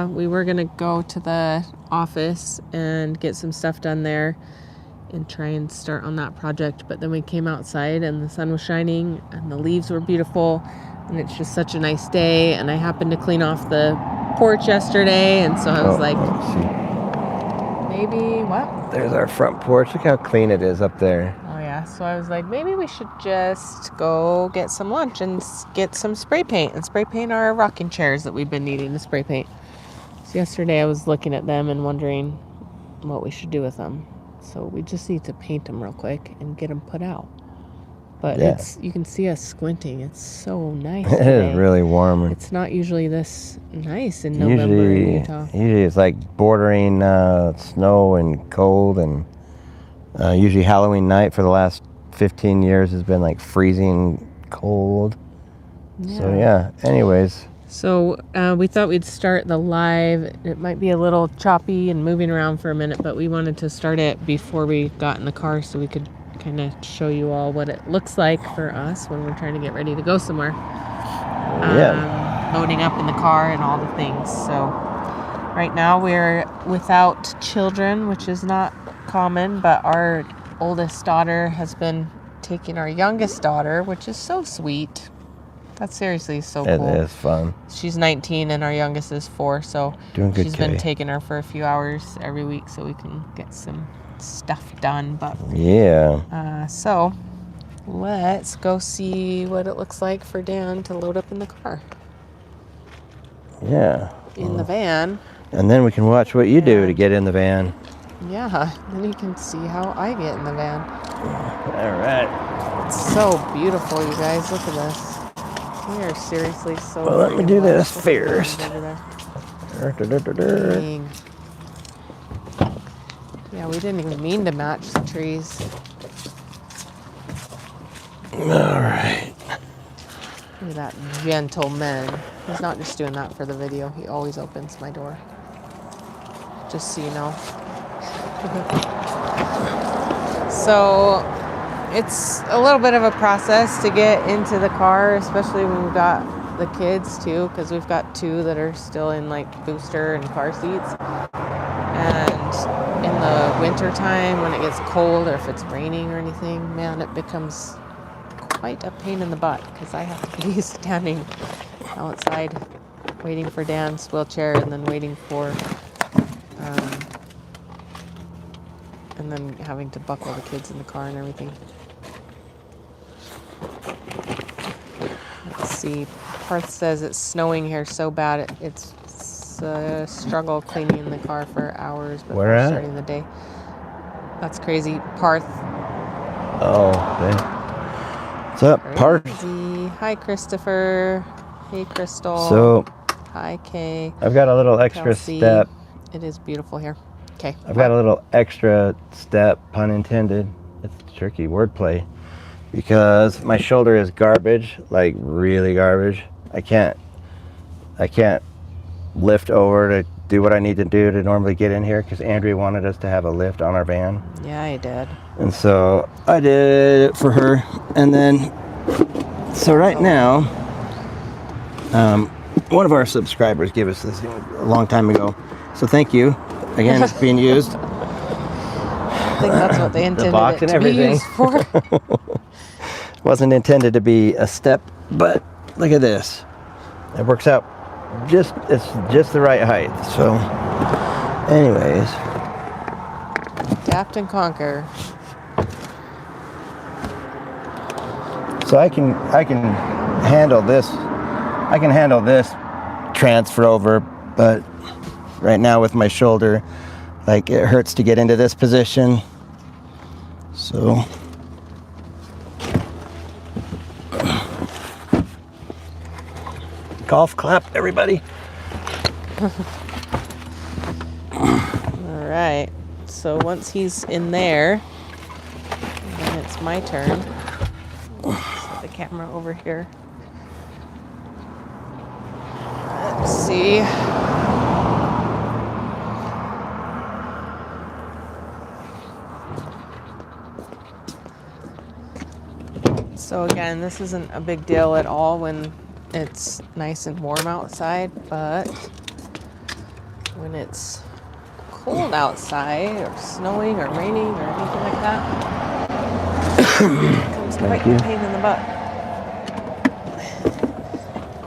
We were going to go to the office and get some stuff done there and try and start on that project. But then we came outside and the sun was shining and the leaves were beautiful. And it's just such a nice day. And I happened to clean off the porch yesterday. And so I was maybe what? There's our front porch. Look how clean it is up there. Oh, yeah. So I was like, maybe we should just go get some lunch and get some spray paint and spray paint our rocking chairs that we've been needing to spray paint. So yesterday I was looking at them and wondering what we should do with them. So we just need to paint them real quick and get them put out. But you can see us squinting. It's so nice today. It is really warm. It's not usually this nice in November in Utah. Usually it's like bordering snow and cold, and usually Halloween night for the last 15 years has been like freezing cold. Yeah. So anyways. So we thought we'd start the live. It might be a little choppy and moving around for a minute, but we wanted to start it before we got in the car so we could kind of show you all what it looks like for us when we're trying to get ready to go somewhere. Loading up in the car and all the things. So right now we're without children, which is not common, but our oldest daughter has been taking our youngest daughter, which is so sweet. That's seriously so cool. It is fun. She's 19 and our youngest is 4, so she's been taking her for a few hours every week so we can get some stuff done. But so let's go see what it looks like for Dan to load up in the car. Yeah. In the van. And then we can watch what you do to get in the van. Yeah, then you can see how I get in the van. All right. It's so beautiful, you guys. Look at this. We are seriously so... Well, let me do this first. Yeah, we didn't even mean to match the trees. All right. Look at that gentleman. He's not just doing that for the video. He always opens my door. Just so you know. So it's a little bit of a process to get into the car, especially when we've got the kids too, because we've got 2 that are still in like booster and car seats. And in the winter time when it gets cold or if it's raining or anything, man, it becomes quite a pain in the butt because I have to be standing outside waiting for Dan's wheelchair and then waiting for and then having to buckle the kids in the car and everything. Let's see. Parth says it's snowing here so bad it's a struggle cleaning the car for hours before starting the day. That's crazy. Parth. Oh, okay. What's up, Parth? Hi, Christopher. Hey, Crystal. So, hi, Kay. I've got a little extra step. It is beautiful here. Okay. I've got a little extra step, pun intended. It's tricky wordplay. Because my shoulder is garbage, like really garbage. I can't lift over to do what I need to do to normally get in here because Andrea wanted us to have a lift on our van. Yeah, I did. And so I did it for her. And then, so right now, one of our subscribers gave us this a long time ago. So thank you. Again, it's being used. I think that's what they intended the box it and to everything. be used for. Wasn't intended to be a step, but look at this. It works out it's just the right height. So anyways. Adapt and conquer. So I can handle this. I can handle this transfer over, but right now with my shoulder, like it hurts to get into this position. So golf clap, everybody. All right. So once he's in there, then it's my turn. Set the camera over here. Let's see. So again, this isn't a big deal at all when it's nice and warm outside, but when it's cold outside or snowing or raining or anything like that, it becomes quite a pain in the butt.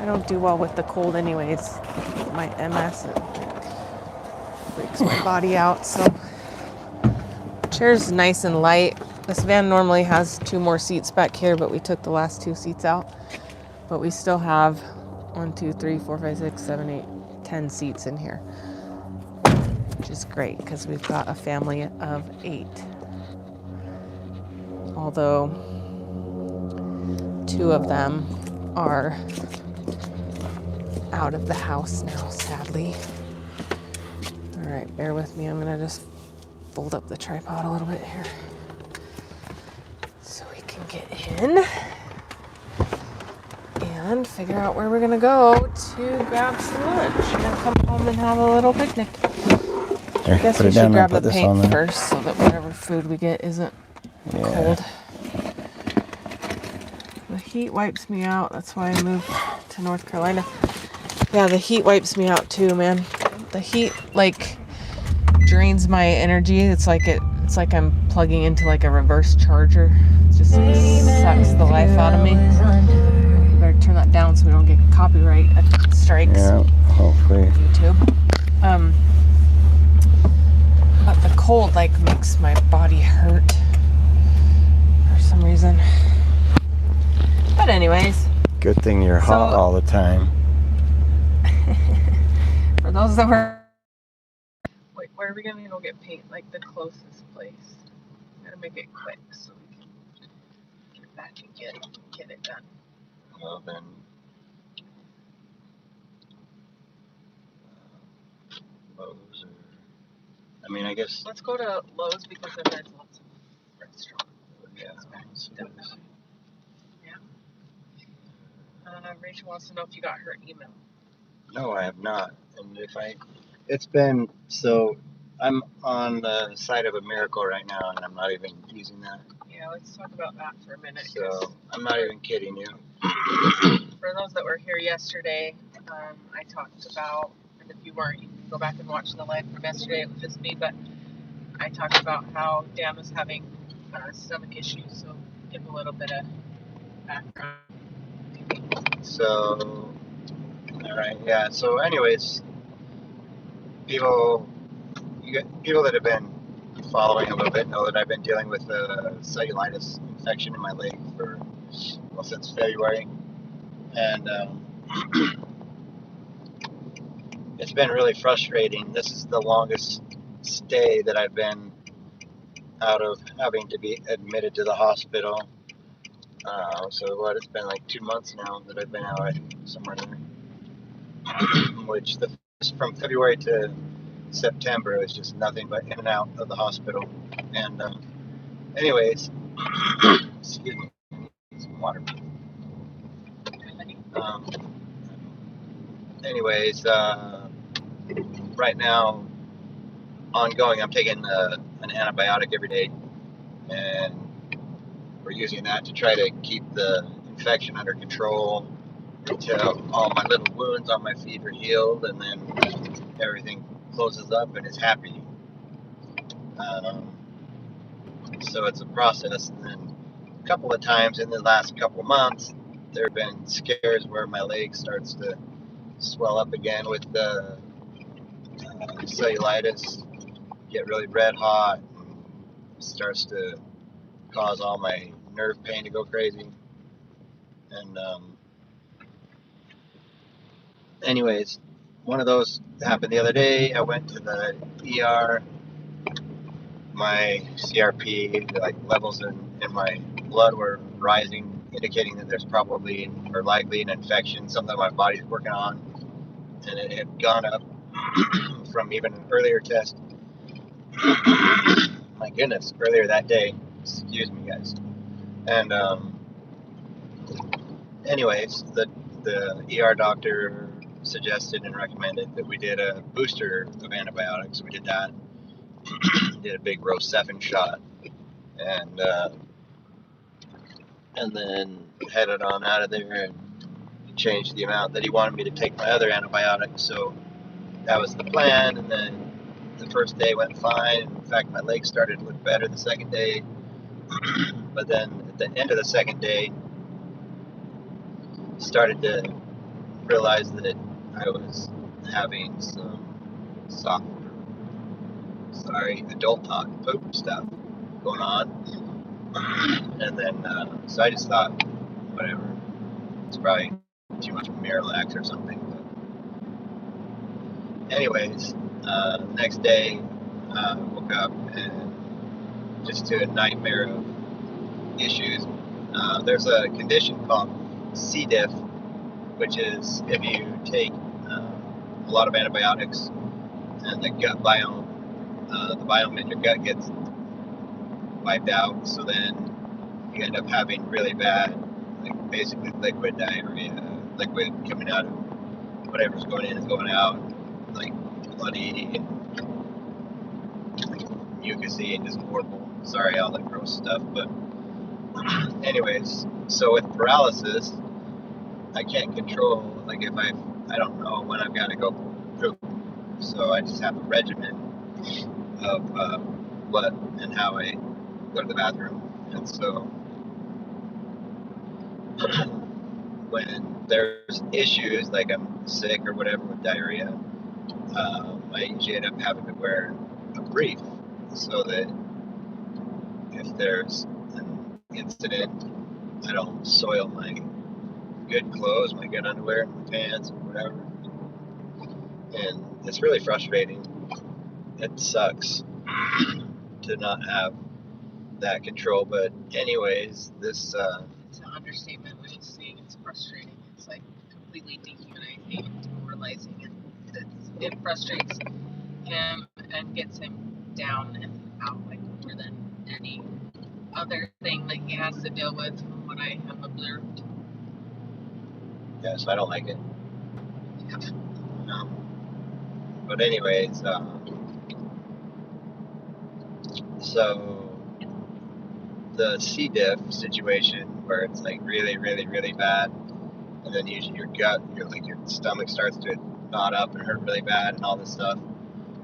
I don't do well with the cold anyways. My MS, it freaks my body out. So chair's nice and light. This van normally has 2 more seats back here, but we took the last 2 seats out. But we still have 1, 2, 3, 4, 5, 6, 7, 8, 10 seats in here, which is great because we've got a family of 8. Although 2 of them are out of the house now, sadly. All right, bear with me. I'm gonna just fold up the tripod a little bit here so we can get in and figure out where we're gonna go to grab some lunch and then come home and have a little picnic. I guess we should grab the paint first so that whatever food we get isn't cold. The heat wipes me out. That's why I moved to North Carolina. Yeah, the heat wipes me out too, man. The heat like drains my energy. It's like I'm plugging into like a reverse charger. It just sucks the life out of me. Better turn that down so we don't get copyright strikes. Yeah, hopefully. YouTube. But the cold like makes my body hurt for some reason. But anyways. Good thing you're hot all the time. For those that were... Wait, where are we going to go get paint? Like the closest place. Gotta make it quick so we can get back and get it done. Well then, Lowe's or... I mean, I guess... Let's go to Lowe's because there's lots of restaurants. Yeah. Rachel wants to know if you got her email. No, I have not. And it's been, so I'm on the side of a miracle right now, and I'm not even using that. Yeah, let's talk about that for a minute. So I'm not even kidding you. For those that were here yesterday, I talked about, and if you weren't, you can go back and watch the live from yesterday. It was just me, but I talked about how Dan was having stomach issues, so give a little bit of background. So, all right, yeah. So, anyways, people that have been following a little bit know that I've been dealing with a cellulitis infection in my leg since February, and it's been really frustrating. This is the longest stay that I've been out of having to be admitted to the hospital. So it's been like 2 months now that I've been out, somewhere there. Which from February to September was just nothing but in and out of the hospital. And anyways, excuse me, some water. Anyways, right now, ongoing, I'm taking an antibiotic every day, and we're using that to try to keep the infection under control until all my little wounds on my feet are healed, and then everything closes up and is happy. So it's a process. And then a couple of times in the last couple of months, there have been scares where my leg starts to swell up again with the cellulitis, get really red hot, and starts to cause all my nerve pain to go crazy. And anyways, one of those happened the other day. I went to the ER. My CRP, like levels in my blood were rising, indicating that there's probably or likely an infection, something my body's working on. And it had gone up from even an earlier test. My goodness, earlier that day. Excuse me, guys. And anyways, the ER doctor suggested and recommended that we did a booster of antibiotics. We did that. Did a big Rocephin shot, and then headed on out of there and changed the amount that he wanted me to take my other antibiotics. So that was the plan, and then the first day went fine. In fact, my legs started to look better the second day. But then at the end of the second day, started to realize that I was having some soft, adult talk, poop stuff going on. And then, so I just thought, whatever, it's probably too much Miralax or something. But anyways, the next day, I woke up and just to a nightmare of issues. There's a condition called C. diff, which is if you take a lot of antibiotics and the gut biome, the biome in your gut gets wiped out, so then you end up having really bad, like basically liquid diarrhea, liquid coming out of whatever's going in is going out, like bloody and like mucusy and just horrible. Sorry, all that gross stuff, but anyways, so with paralysis, I can't control, like if I don't know when I've got to go poop, so I just have a regimen of what and how I go to the bathroom, and so when there's issues like I'm sick or whatever with diarrhea, I usually end up having to wear a brief so that if there's an incident, I don't soil my good clothes, my good underwear, my pants, or whatever. And it's really frustrating. It sucks to not have that control. But anyways, this It's an understatement when he's saying it's frustrating. It's like completely dehumanizing and demoralizing, and it frustrates him and gets him down and out like more than any other thing that he has to deal with from what I have observed. so I don't like it. But anyways, so the C. diff situation where it's like really, really, really bad, and then usually your gut, your stomach starts to knot up and hurt really bad and all this stuff.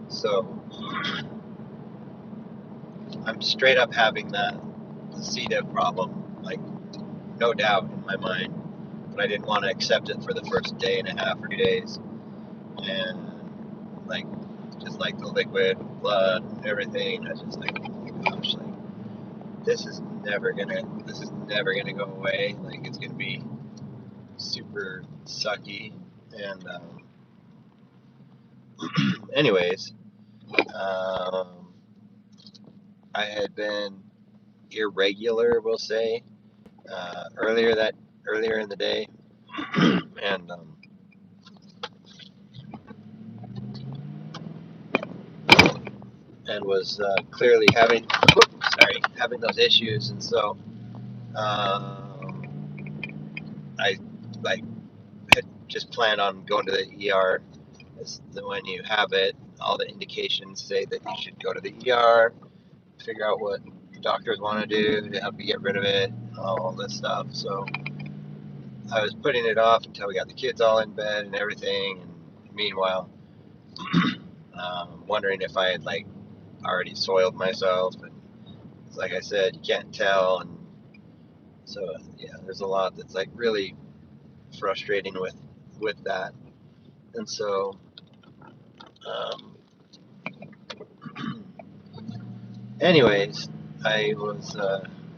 So I'm straight up having the C. diff problem, like no doubt in my mind. But I didn't want to accept it for the first day and a half or 2 days, and like just like the liquid blood and everything. I was just like, oh my gosh, like this is never gonna go away. Like it's gonna be super sucky. And anyways, um, I had been irregular, we'll say, earlier in the day, and was clearly having those issues, and so I like had just planned on going to the ER. When you have it, all the indications say that you should go to the ER, figure out what doctors want to do to help you get rid of it, all this stuff. So I was putting it off until we got the kids all in bed and everything. And meanwhile, wondering if I had like already soiled myself. And like I said, you can't tell. And so yeah, there's a lot that's like really frustrating with that. And so, um, anyways, I was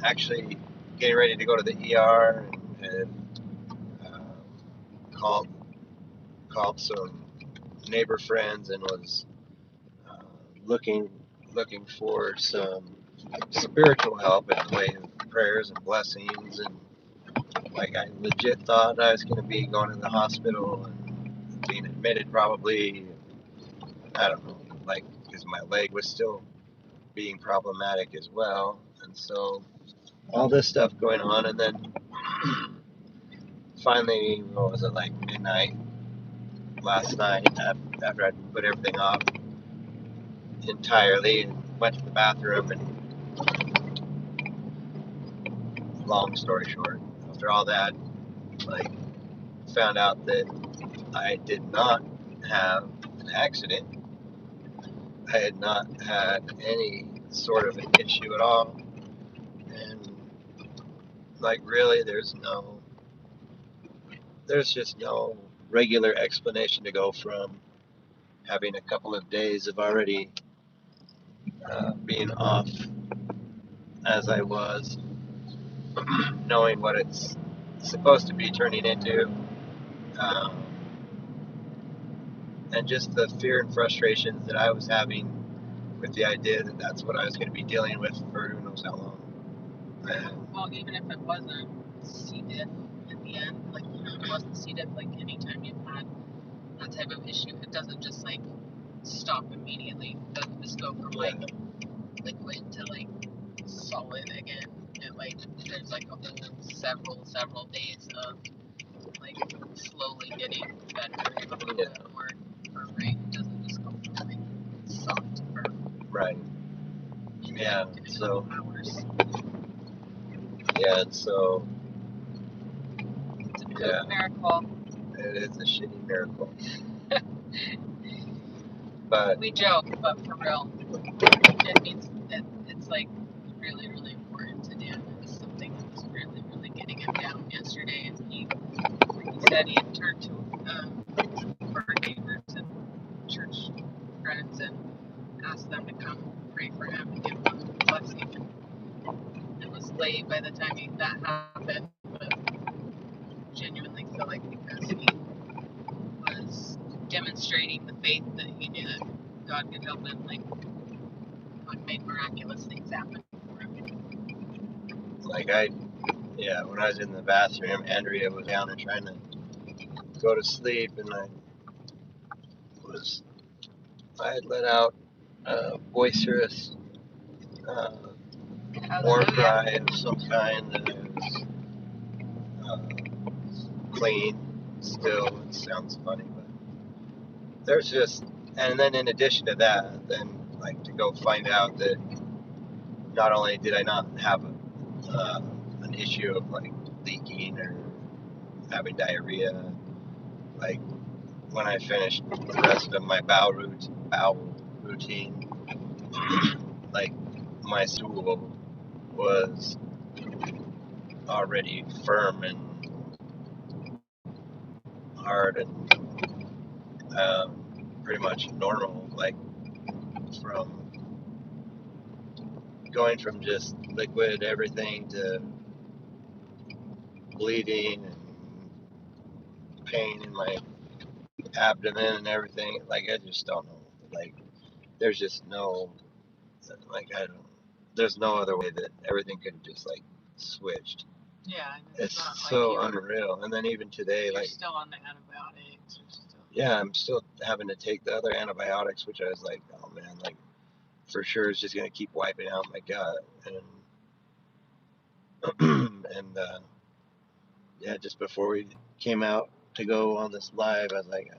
actually getting ready to go to the ER and called some neighbor friends and was uh, looking for some spiritual help in the way of prayers and blessings, and like I legit thought I was going to be going to the hospital and being admitted probably. I don't know, like because my leg was still being problematic as well, and so all this stuff going on, and then finally, what was it, like midnight last night after I put everything off entirely and went to the bathroom, and long story short, after all that, like found out that I did not have an accident. I had not had any sort of an issue at all. And like really there's just no regular explanation to go from having a couple of days of already being off as I was, knowing what it's supposed to be turning into, um, and just the fear and frustrations that I was having with the idea that that's what I was going to be dealing with for who knows how long. Well, even if it wasn't C. diff in the end, like, it wasn't C. diff, like, anytime you've had that type of issue, it doesn't just, like, stop immediately. It doesn't just go from, like, liquid to, like, solid again. It, like, there's, like, a whole several days of, like, slowly getting better, a little bit more firm, right? It doesn't just go from, like, soft to firm. Right. Yeah, so hours. Yeah, so it's a poop miracle. It is a shitty miracle. But we joke, but for real, it means that it's like really, really important to Dan. It's something that was really, really getting him down yesterday, and he said he had turned to our neighbors and church friends and asked them to come pray for him and give him a blessing. And it was late by the time that happened, but genuinely feel like because he was demonstrating the faith that he knew that God could help him, like God made miraculous things happen for him. Like when I was in the bathroom, Andrea was down and trying to go to sleep, and I had let out a boisterous war cry of some kind that it was clean. Still, it sounds funny, but there's just, and then in addition to that, then like to go find out that not only did I not have an issue of like leaking or having diarrhea, like when I finished the rest of my bowel routine, like my stool was already firm and hard and pretty much normal, like from going from just liquid everything to bleeding and pain in my abdomen and everything. Like I just don't know. Like there's just no, like I don't. There's no other way that everything could have just like switched. Yeah, it's so like unreal. And then even today, you're like still on the antibiotics. Yeah, I'm still having to take the other antibiotics, which I was like, oh man, like for sure it's just gonna keep wiping out my gut. And and yeah, just before we came out to go on this live, I was like,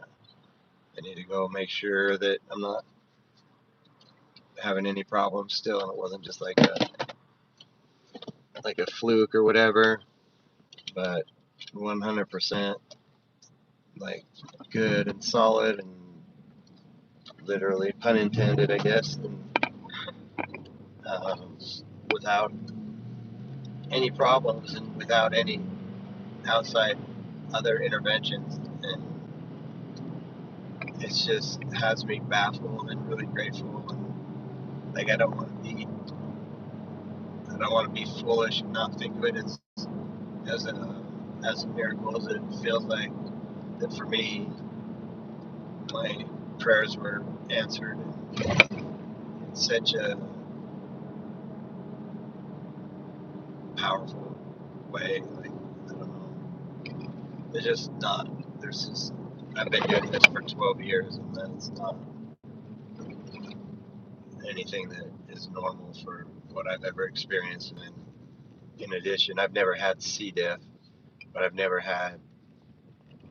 I need to go make sure that I'm not having any problems still, and it wasn't just like a fluke or whatever, but 100% like good and solid and literally pun intended, I guess, and um, without any problems and without any outside other interventions. And it's just has me baffled and really grateful. And like I don't want to be foolish and not think of it as a miracle as it feels like that for me. My prayers were answered in such a powerful way. Like I don't know. There's just not. There's just. I've been doing this for 12 years, and that's not anything that is normal for what I've ever experienced. And in addition, I've never had C. diff, but I've never had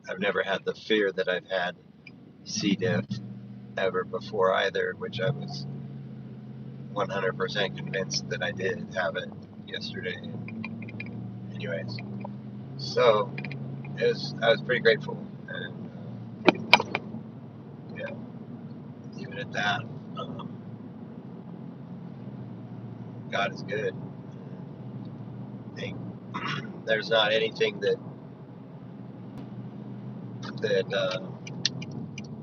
the fear that I've had C. diff ever before either, which I was 100% convinced that I did have it yesterday. Anyways, so I was pretty grateful, and yeah, it at that. God is good. I think there's not anything that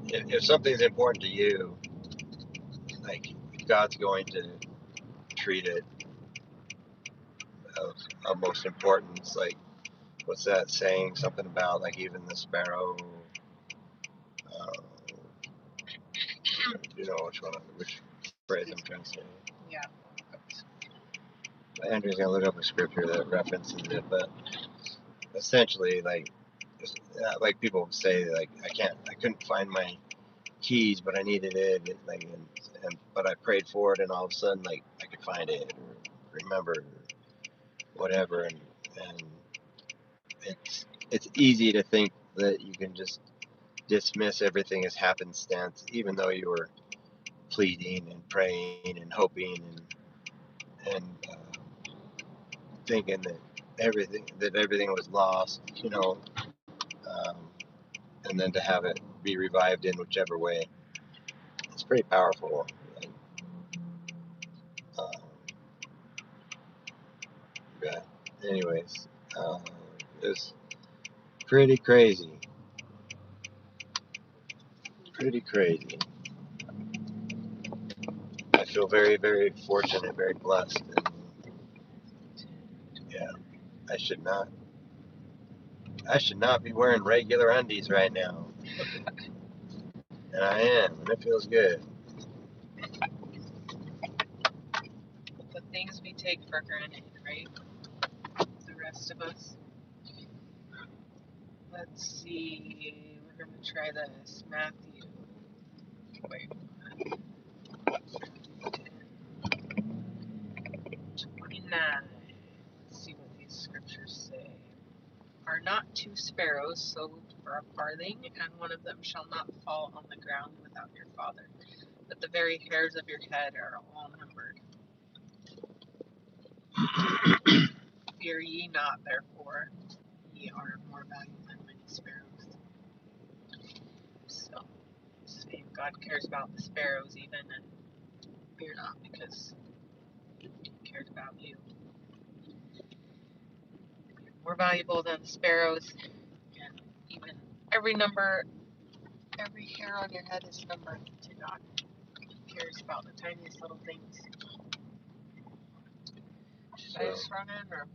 if something's important to you, like God's going to treat it of most importance. Like, what's that saying? Something about like even the sparrow. Uh, you know which phrase I'm trying to say. Yeah. Andrew's gonna look up a scripture that references it, but essentially, like people say, like I couldn't find my keys, but I needed it, but I prayed for it, and all of a sudden, like I could find it, or remember, whatever, and it's easy to think that you can just dismiss everything as happenstance, even though you were pleading and praying and hoping and thinking that everything was lost, um, and then to have it be revived in whichever way, it's pretty powerful. And, yeah. Anyways, it's pretty crazy. Pretty crazy. I feel very, very fortunate, very blessed, and yeah, I should not be wearing regular undies right now, and I am, and it feels good. The things we take for granted, right? The rest of us. Let's see. We're going to try this. Matthew. Wait. 29. Let's see what these scriptures say. Are not two sparrows sold for a farthing, and one of them shall not fall on the ground without your Father? But the very hairs of your head are all numbered. Fear ye not, therefore, ye are more valuable than many sparrows. So, God cares about the sparrows even, and fear not, because He cares about you. You're more valuable than the sparrows, and even every hair on your head is numbered to God. He cares about the tiniest little things. Should I just run in, or?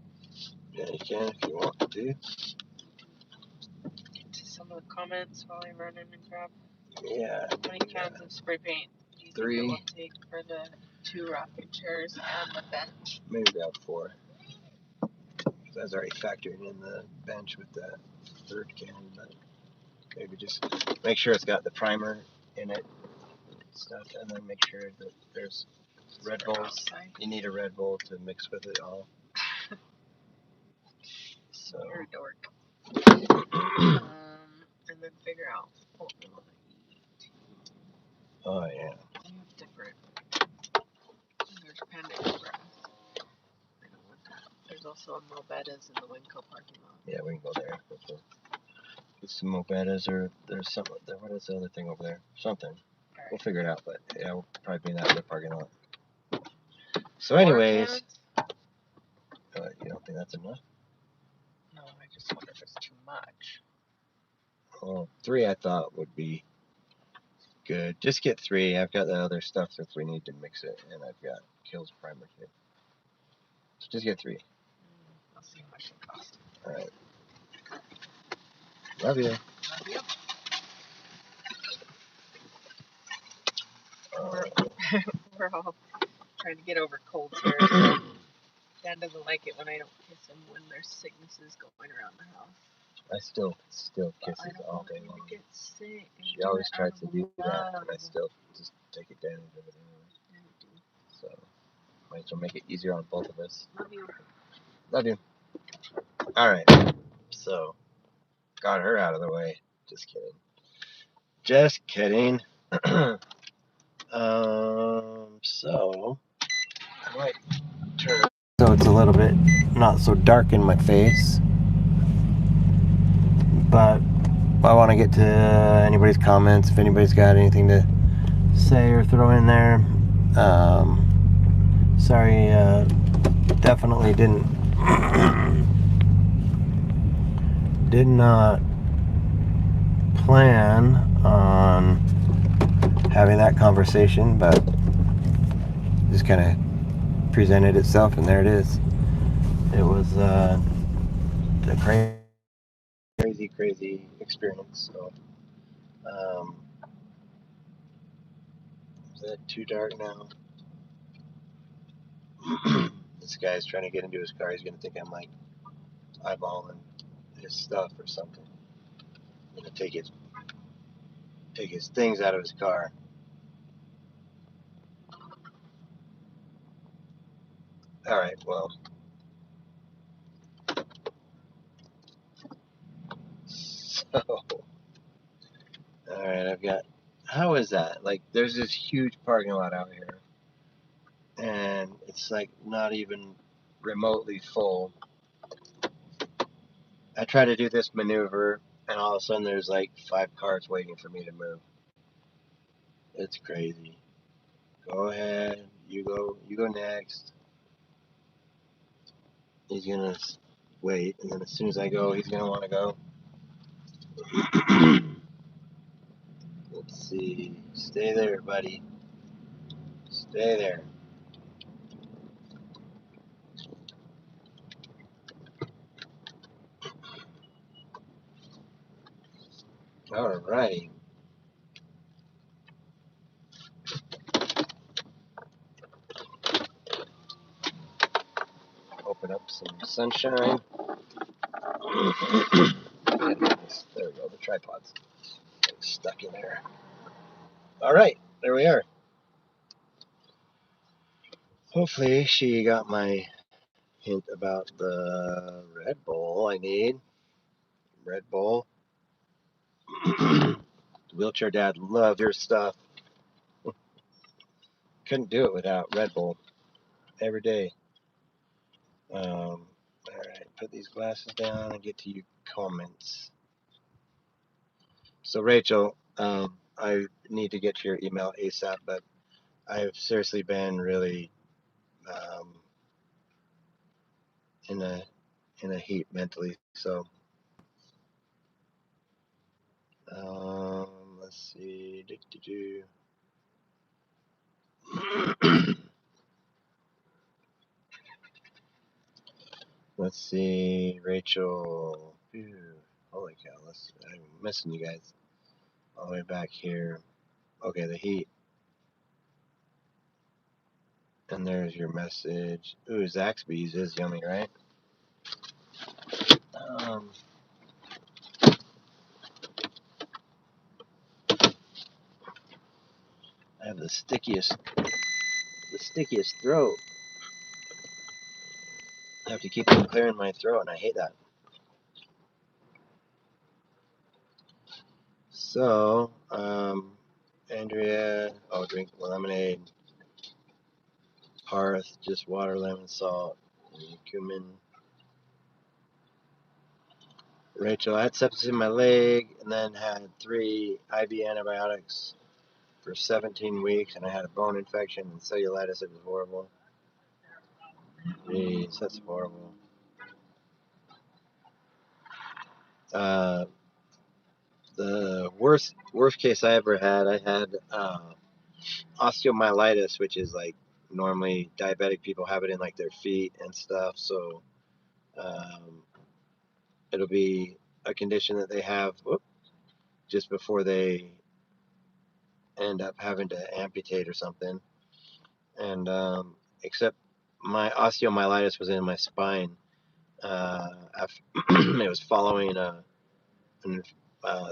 Yeah, you can if you want to. Get to some of the comments while I run in and grab. Yeah. How many cans of spray paint do you 3. think it will take for the 2 rocking chairs and the bench? Maybe about 4. That's already factored in the bench with that 3rd can, but maybe just make sure it's got the primer in it and stuff, and then make sure that there's Red Bulls. You need a Red Bull to mix with it all. So. You're a dork. And then figure out what we want to eat. Oh yeah. We have different. There's Panda Express. I don't want that. There's also a Mobetta's in the Winco parking lot. Yeah, we can go there. Get some Mobetta's, or there's some. What is the other thing over there? Something. Right. We'll figure it out, but yeah, we'll probably be in that other parking lot. So, anyways, you don't think that's enough? No, I just wonder if it's too much. Well, 3 I thought would be good. Just get 3. I've got the other stuff if we need to mix it, and I've got Kills primer too. So just get 3. I'll see how much it costs. All right. Love you. Love you. We're all trying to get over colds here. So Dad doesn't like it when I don't kiss him when there's sicknesses going around the house. I still kisses all day long. Get sick. She always tries to do that, and I still just take it down. So might as well make it easier on both of us. Love you. Love you. All right. So got her out of the way. Just kidding. Just kidding. So I might turn it so it's a little bit not so dark in my face. But I want to get to anybody's comments. If anybody's got anything to say or throw in there. Sorry, definitely did not plan on having that conversation, but just kind of presented itself, and there it is. It was a crazy experience. So, is that too dark now? This guy's trying to get into his car. He's gonna think I'm like eyeballing his stuff or something. I'm gonna take his things out of his car. All right, well, so all right, I've got. How is that? Like, there's this huge parking lot out here, and it's like not even remotely full. I try to do this maneuver, and all of a sudden there's like 5 cars waiting for me to move. It's crazy. Go ahead. You go. You go next. He's gonna wait, and then as soon as I go, he's gonna want to go. Let's see. Stay there, buddy. Stay there. Alrighty. Open up some sunshine. There we go. The tripod's stuck in there. All right. There we are. Hopefully she got my hint about the Red Bull I need. Red Bull. Wheelchair Dad loved your stuff. Couldn't do it without Red Bull every day. All right, put these glasses down and get to you comments. So Rachel, I need to get to your email ASAP, but I've seriously been really in a heat mentally. So let's see. Let's see, Rachel. Phew. Holy cow! I'm missing you guys all the way back here. Okay, the heat. And there's your message. Ooh, Zaxby's is yummy, right? Um, I have the stickiest throat. I have to keep clearing my throat, and I hate that. So, Andrea, drink lemonade. Hearth, just water, lemon, salt, and cumin. Rachel, I had sepsis in my leg, and then had 3 IV antibiotics for 17 weeks, and I had a bone infection and cellulitis. It was horrible. Jeez, that's horrible. The worst case I ever had, I had osteomyelitis, which is like normally diabetic people have it in like their feet and stuff. So it'll be a condition that they have just before they end up having to amputate or something. And except my osteomyelitis was in my spine. It was following a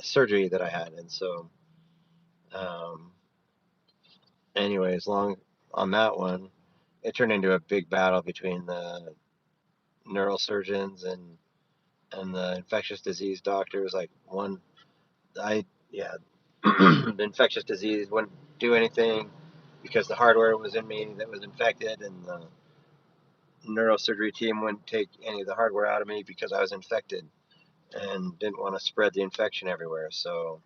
surgery that I had, and so anyways, long on that one, it turned into a big battle between the neurosurgeons and the infectious disease doctors. Like the infectious disease wouldn't do anything because the hardware was in me that was infected, and the neurosurgery team wouldn't take any of the hardware out of me because I was infected and didn't want to spread the infection everywhere. So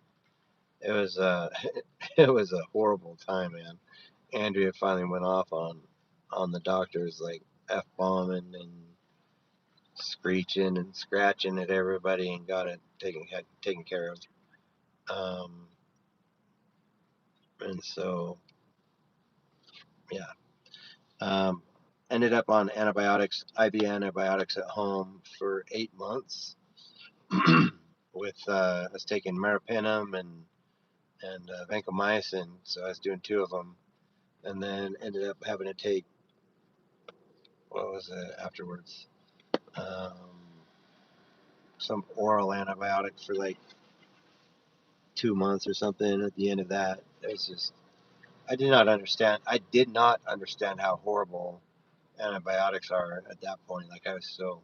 It was it was a horrible time, man. Andrea finally went off on the doctors, like f bombing and screeching and scratching at everybody, and got it taken care of. Um, and so yeah, um, ended up on antibiotics, IV antibiotics at home for 8 months. With I was taking meropenem and vancomycin, so I was doing 2 of them, and then ended up having to take, what was it afterwards? Um, some oral antibiotics for like 2 months or something. At the end of that, it was just, I did not understand. I did not understand how horrible antibiotics are at that point. Like, I was so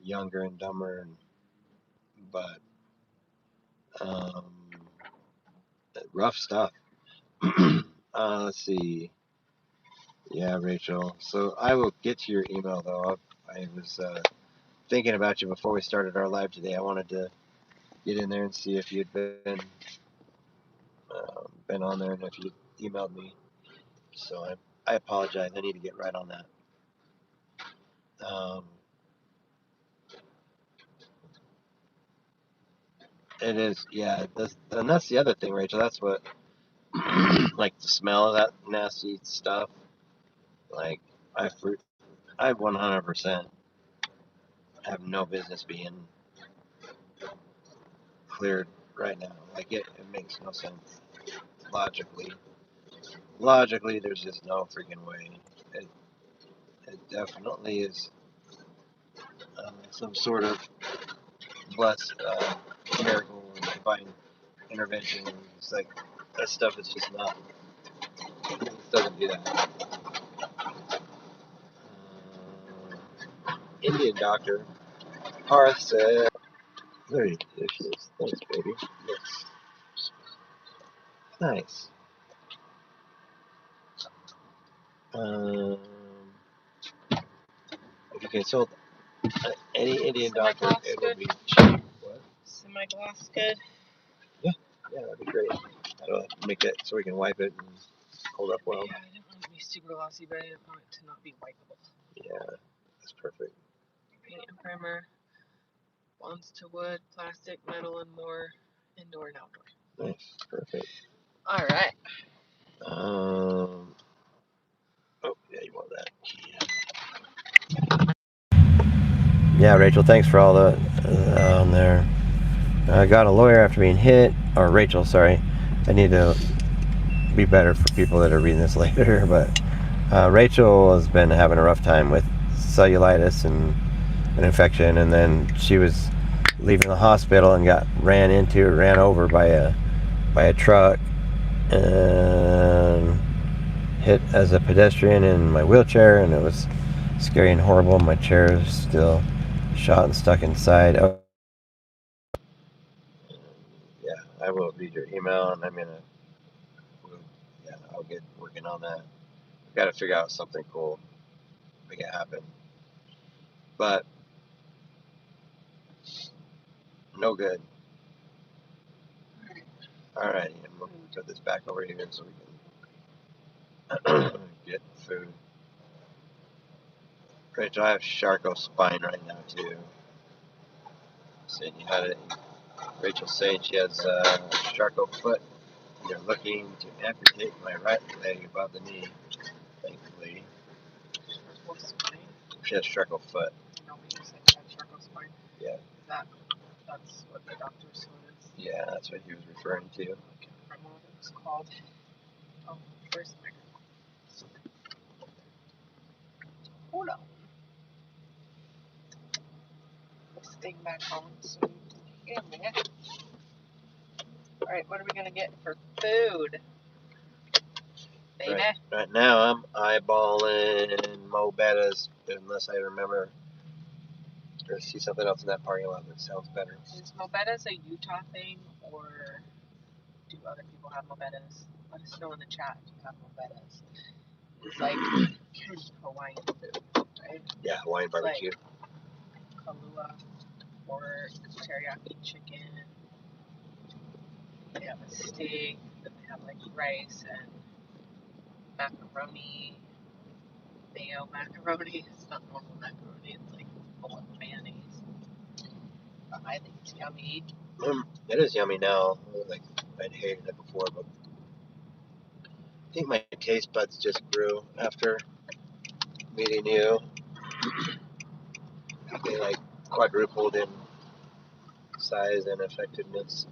younger and dumber, but um, rough stuff. Let's see. Yeah, Rachel. So I will get to your email though. I was thinking about you before we started our live today. I wanted to get in there and see if you'd been on there and if you emailed me. So I apologize. I need to get right on that. It is, yeah. And that's the other thing, Rachel. That's what, like the smell of that nasty stuff. Like I, I 100% have no business being cleared right now. Like it makes no sense logically. Logically, there's just no freaking way. It, it definitely is some sort of blessed miracle or divine intervention. It's like that stuff is just not. It doesn't do that. Indian doctor Parth said, "There she is. Thanks, baby. Yes, nice." Um, if you consult any Indian doctor, it will be cheap. What? Is my glass good? Yeah, that'd be great. I'll make it so we can wipe it and hold up well. Yeah, I didn't want it to be super glossy, but I didn't want it to not be wipeable. Yeah, that's perfect. Paint and primer, bonds to wood, plastic, metal, and more, indoor and outdoor. Nice, perfect. All right. Oh yeah, you want that. Yeah, Rachel, thanks for all the on there. I got a lawyer after being hit, or Rachel, sorry. I need to be better for people that are reading this later, but Rachel has been having a rough time with cellulitis and an infection, and then she was leaving the hospital and got ran over by a truck and hit as a pedestrian in my wheelchair, and it was scary and horrible. My chair is still shot and stuck inside. Yeah, I will read your email, and I'll get working on that. We've got to figure out something cool, make it happen. But no good. All right, and we'll put this back over here so we can get food. Rachel, I have Charcot spine right now too. Saying you had it. Rachel's saying she has Charcot foot. They're looking to amputate my right leg above the knee. Thankfully, she has Charcot foot. No, we just said you had Charcot spine. Yeah. That's what the doctor said is. Yeah, that's what he was referring to. I can't remember what it was called. Oh, where's the microphone? Hold on. This thing back home so we can get it. All right, what are we gonna get for food, baby? Right now, I'm eyeballing Mo Betta's, unless I remember or see something else in that parking lot that sounds better. Is Mobetta's a Utah thing, or do other people have Mobetta's? Let us know in the chat if you have Mobetta's. It's like Hawaiian food, right? Yeah, Hawaiian barbecue. Like Kahlua, pork, teriyaki chicken. They have a steak, then they have like rice and macaroni, mayo macaroni. It's not normal macaroni, it's like full of mayonnaise. I think it's yummy. It is yummy now. Like I'd hated it before, but I think my taste buds just grew after meeting you. They like quadrupled in size and effectiveness.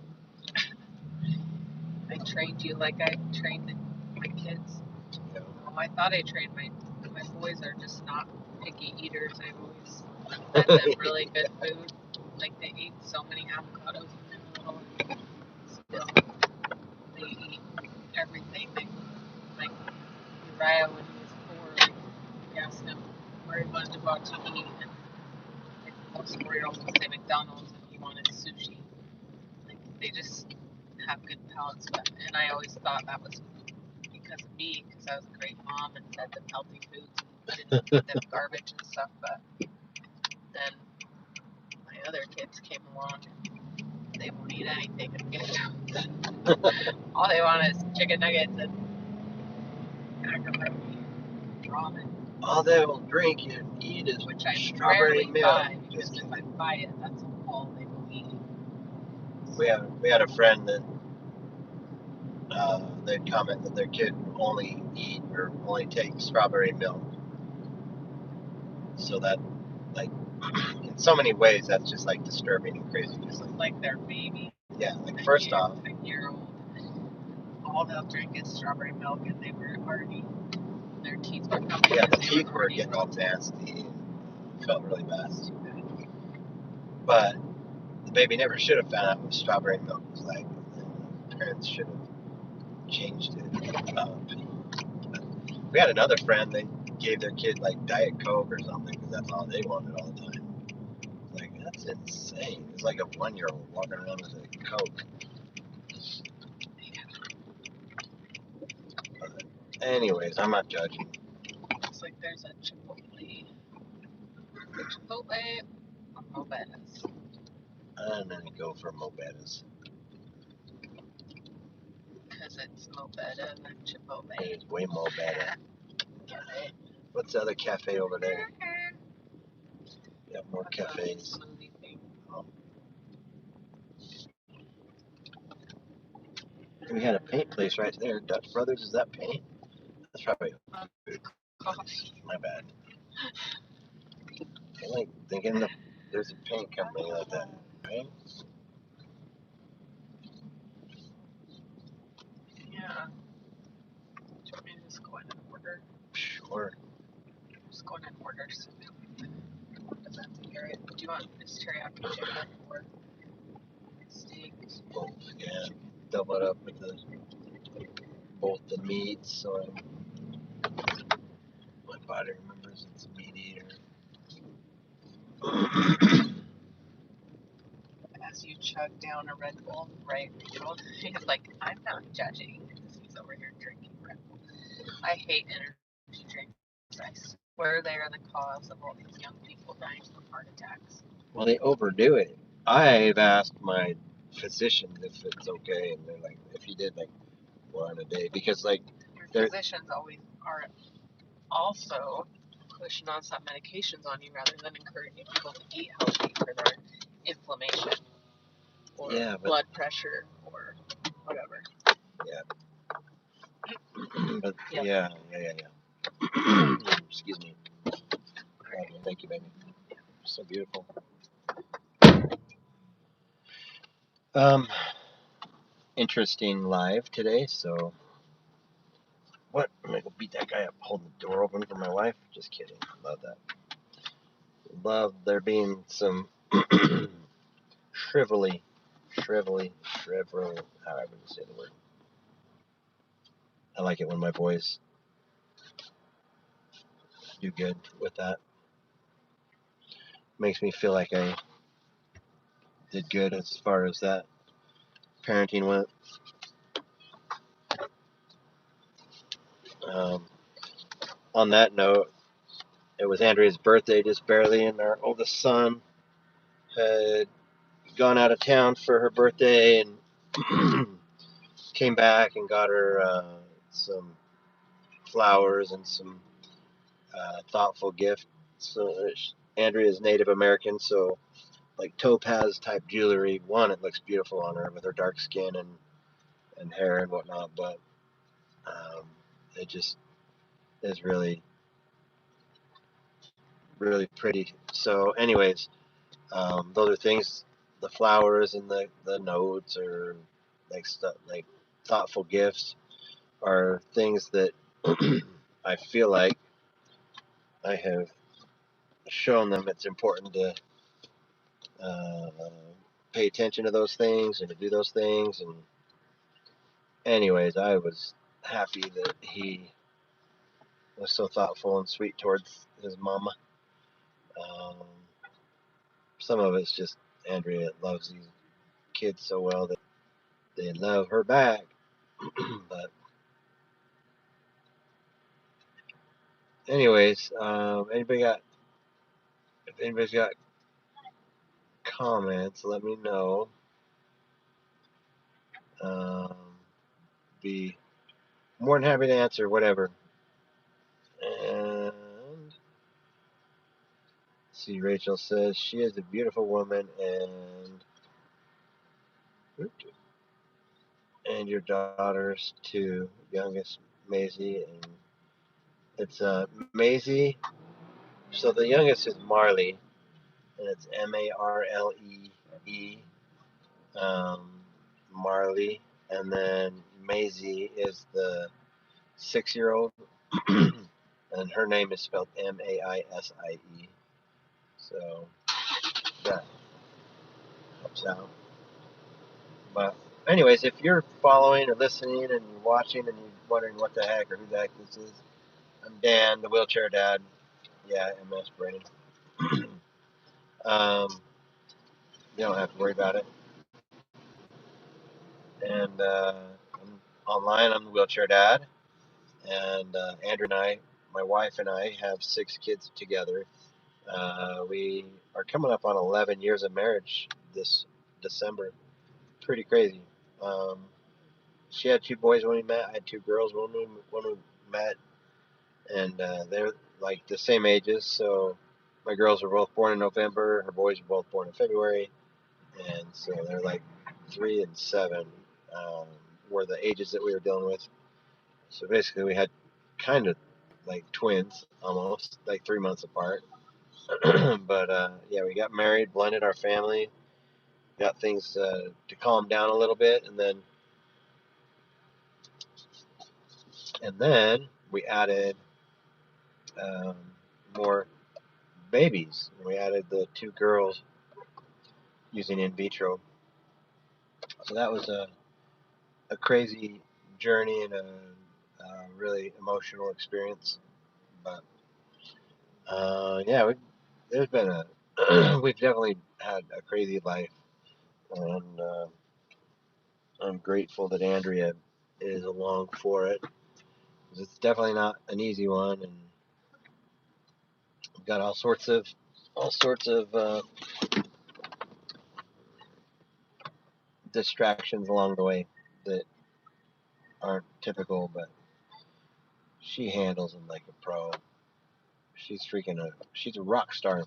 I trained you like I trained my kids. Yeah. Well, I thought I trained my boys are just not picky eaters. I've always fed them really good food. Like they eat so many avocados when they were little. Still, they eat everything. Like Uriah when he was 4, like we asked him where he wanted to go out to eat, and like most 4-year-olds would say McDonald's, and he wanted sushi. Like they just have good palates, and I always thought that was because of me, because I was a great mom and fed them healthy foods and didn't feed them garbage and stuff. But then my other kids came along and they won't eat anything again. All they want is chicken nuggets and macaroni and ramen. All they will drink and eat is which I strawberry rarely milk. buy, because if I buy it, that's all they will eat. We had a friend that they'd comment that their kid only eat or only take strawberry milk. So that, like, in so many ways, that's just like disturbing and crazy. Just like their baby. Yeah, like first off, a year-old, all they'll drink is strawberry milk, and they were already, their teeth were coming. Yeah, the teeth were getting all nasty. Felt really bad. But the baby never should have found out what strawberry milk was like. The parents should have changed it. We had another friend, they gave their kid like Diet Coke or something because that's all they wanted all the time. Like, that's insane. It's like a 1-year-old walking around with a Coke. But anyways, I'm not judging. It's like there's a Chipotle or Mobetta's. I'm gonna go for Mobetta's. Because it's Mobetta than Chipotle. It's way more better. Get it? What's the other cafe over there? We have more cafes. Oh. We had a paint place right there. Dutch Brothers, is that paint? That's probably Coffee. my bad. I like thinking that there's a paint company like that, right? Yeah. Do you want me to just go in and order? Sure. Just go in and order something. That's carrot. Do you want this teriyaki chicken or steak? Both, yeah. Double it up with both the meats, so my body remembers it's a meat eater. As you chug down a Red Bull, right, Rachel? He's like, I'm not judging. He's over here drinking Red Bull. I hate energy drinks. I swear they are the cause of all these young people dying from heart attacks. Well, they overdo it. I've asked my physician if it's okay, and they're like, if you did like 1 a day, because like your physicians always are also pushing on some medications on you rather than encouraging people to eat healthy for their inflammation or blood pressure or whatever. Yeah. But yeah. Excuse me. Thank you, baby. So beautiful. Interesting live today. So, what? I'm gonna go beat that guy up holding the door open for my wife. Just kidding. Love that. Love there being some shrivelly, however you say the word. I like it when my boys do good with that. Makes me feel like I did good as far as that parenting went. Um, on that note, it was Andrea's birthday just barely, and our oldest son had gone out of town for her birthday, and came back and got her some flowers and some thoughtful gift. So Andrea is Native American, so like topaz type jewelry. One, it looks beautiful on her with her dark skin and hair and whatnot, but it just is really pretty. So, anyways, those are things. The flowers and the notes or like stuff like thoughtful gifts are things that I feel like I have shown them it's important to uh, pay attention to those things and to do those things. And anyways, I was happy that he was so thoughtful and sweet towards his mama. Um, some of it's just Andrea loves these kids so well that they love her back. But anyways, if anybody's got comments, let me know. Um, be more than happy to answer whatever. And see, Rachel says she is a beautiful woman, and your daughters too, youngest Maisie, and it's Maisie. So the youngest is Marley, and it's Marlee, um, Marley, and then Maisie is the 6-year-old, and her name is spelled Maisie. So that helps out. But anyways, if you're following or listening and you're watching and you're wondering what the heck or who the heck this is, I'm Dan, the wheelchair dad. Yeah, MS brain. You don't have to worry about it. And I'm online. I'm the wheelchair dad. And Andrew and I, my wife and I, have 6 kids together. We are coming up on 11 years of marriage this December. Pretty crazy. Um, she had 2 boys when we met. I had 2 girls when we met, and they're like the same ages. So my girls were both born in November. Her boys were both born in February, and so they're like 3 and 7 um, were the ages that we were dealing with. So basically, we had kind of like twins, almost like 3 months apart. But yeah, we got married, blended our family, got things to calm down a little bit, and then we added um, more babies. We added the 2 girls using in vitro. So that was a crazy journey and a really emotional experience. But yeah, there's been we've definitely had a crazy life, and I'm grateful that Andrea is along for it. 'Cause it's definitely not an easy one, and we've got all sorts of distractions along the way that aren't typical, but she handles them like a pro. She's a rock star.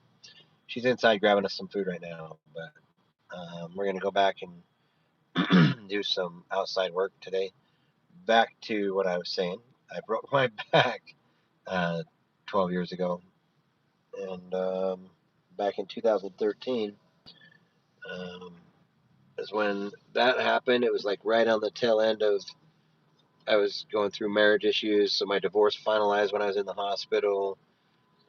She's inside grabbing us some food right now, but we're gonna go back and do some outside work today. Back to what I was saying. I broke my back uh, 12 years ago, and back in 2013 um, is when that happened. It was like right on the tail end of I was going through marriage issues, so my divorce finalized when I was in the hospital.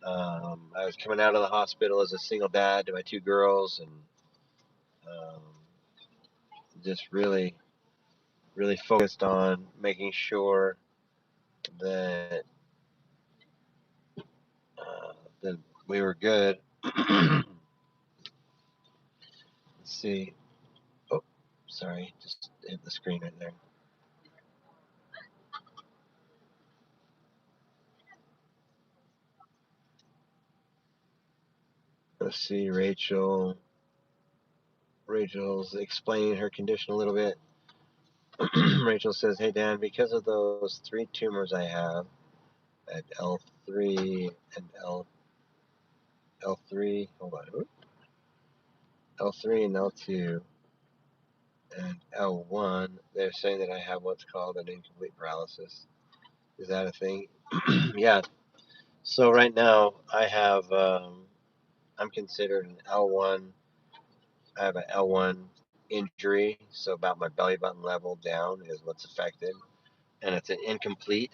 I was coming out of the hospital as a single dad to my 2 girls, and um, just really focused on making sure that uh, that we were good. Let's see. Oh, sorry, just hit the screen right there. Let's see, Rachel's explaining her condition a little bit. Rachel says, "Hey Dan, because of those 3 tumors I have at L3 and L3, hold on, L3 and L2 and L1, they're saying that I have what's called an incomplete paralysis. Is that a thing?" Yeah. So right now I'm considered an L1. I have an L1 injury, so about my belly button level down is what's affected, and it's an incomplete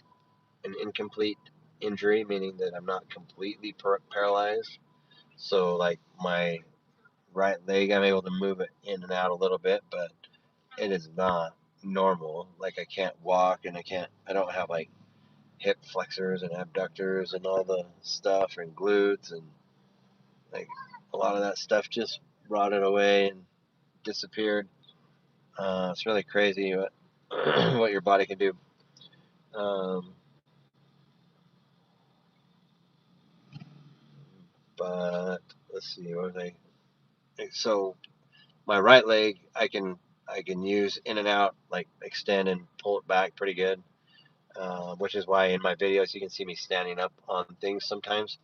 injury, meaning that I'm not completely paralyzed. So like my right leg, I'm able to move it in and out a little bit, but it is not normal. Like I can't walk, and I don't have like hip flexors and abductors and all the stuff and glutes, and like a lot of that stuff just rotted away and disappeared. It's really crazy what what your body can do. Um, but let's see, what was I? So my right leg, I can use in and out, like extend and pull it back pretty good. Which is why in my videos you can see me standing up on things sometimes.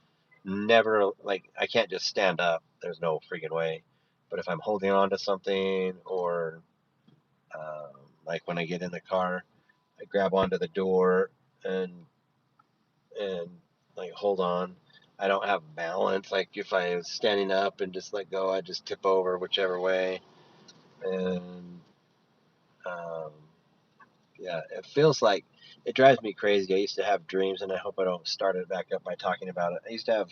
Never, like, I can't just stand up. There's no freaking way. But if I'm holding on to something, or like when I get in the car, I grab onto the door and and like hold on. I don't have balance. Like if I was standing up and just let go, I just tip over whichever way. And um, yeah, it feels like it drives me crazy. I used to have dreams, and I hope I don't start it back up by talking about it. I used to have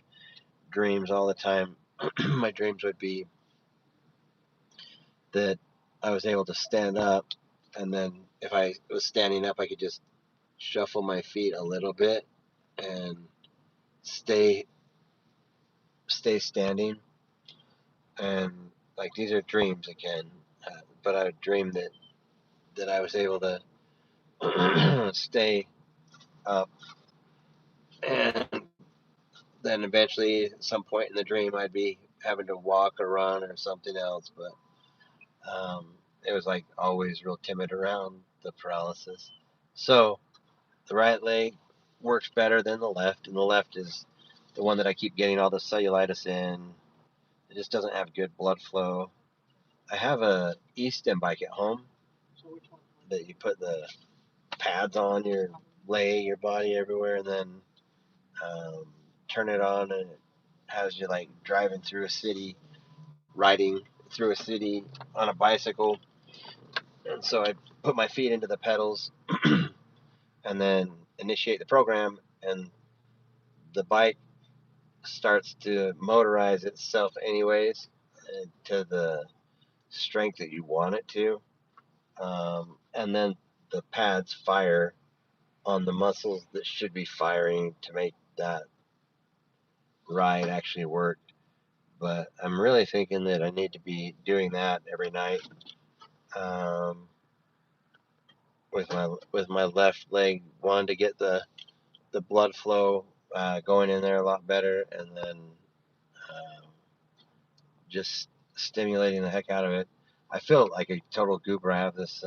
dreams all the time. My dreams would be that I was able to stand up, and then if I was standing up, I could just shuffle my feet a little bit and stay standing. And like these are dreams again, but I would dream that I was able to stay up, and then eventually, at some point in the dream, I'd be having to walk or run or something else. But it was like always real timid around the paralysis. So the right leg works better than the left, and the left is the one that I keep getting all the cellulitis in. It just doesn't have good blood flow. I have a e-stim bike at home that you put the pads on your leg, your body, everywhere, and then um, turn it on, and it has you like driving through a city, riding through a city on a bicycle. And so I put my feet into the pedals and then initiate the program, and the bike starts to motorize itself anyways, to the strength that you want it to. And then the pads fire on the muscles that should be firing to make that ride actually work. But I'm really thinking that I need to be doing that every night, um, with my left leg, one, to get the blood flow going in there a lot better, and then um, just stimulating the heck out of it. I feel like a total goober. I have this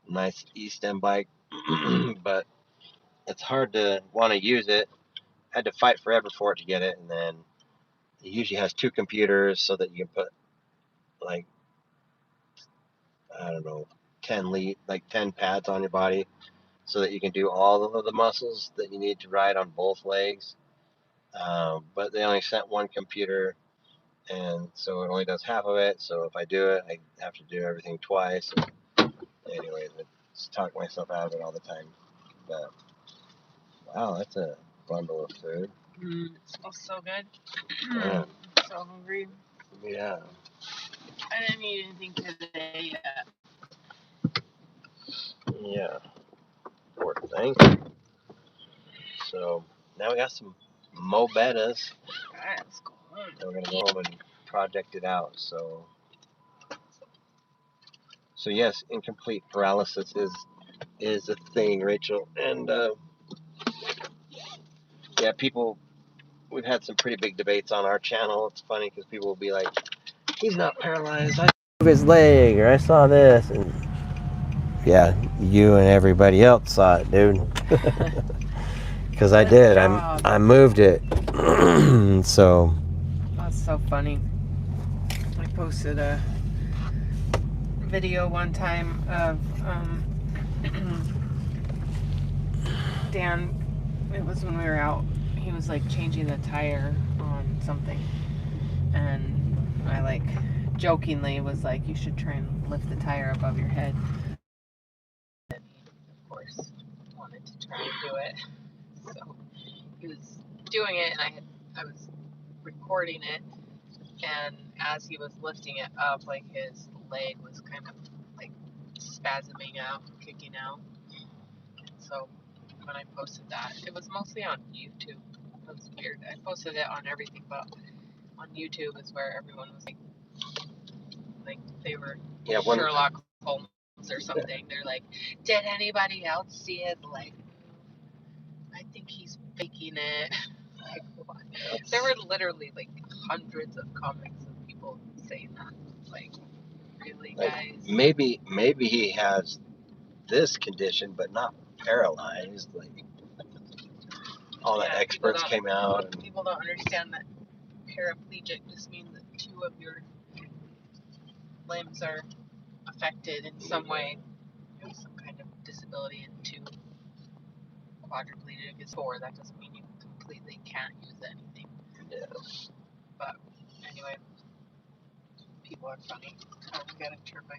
nice e-stem bike, but it's hard to want to use it. I had to fight forever for it to get it, and then it usually has 2 computers so that you can put like, I don't know, 10 pads on your body, so that you can do all of the muscles that you need to ride on both legs. But they only sent 1 computer, and so it only does half of it. So if I do it, I have to do everything twice. And anyways, I just talk myself out of it all the time. But wow, that's a bundle of food. It smells so good. Yeah. I'm so hungry. Yeah. I didn't eat anything today yet. Yeah. Poor thing. So now we got some Mo Bettas. Alright, let's go home. And we're gonna go home and project it out. So yes, incomplete paralysis is a thing, Rachel. And yeah, people. We've had some pretty big debates on our channel. It's funny because people will be like, "He's not paralyzed. I move his leg," or "I saw this," and Yeah, you and everybody else saw it, dude. Because I Good did. job. I moved it. So. That's so funny. I posted a video one time of Dan. It was when we were out. He was like changing the tire on something, and I like jokingly was like, "You should try and lift the tire above your head." And he, of course, wanted to try and do it. So he was doing it, and I was recording it, and as he was lifting it up, like his leg was kind of like spasming out, kicking out. So when I posted that, it was mostly on YouTube. It was weird. I posted it on everything, but on YouTube is where everyone was like they were Sherlock Holmes or something. They're like, did anybody else see his leg move? I think he's faking it. Like, what? There were literally like hundreds of comments of people saying that. Like, really, Like, guys? maybe he has this condition, but not paralyzed. Like all the experts came out. And people don't understand that paraplegic just means that two of your limbs are affected in some way. You have some kind of disability, and two, quadriplegic is four. That doesn't mean you completely can't use anything. Yeah. But anyway, people are funny. I gotta turn my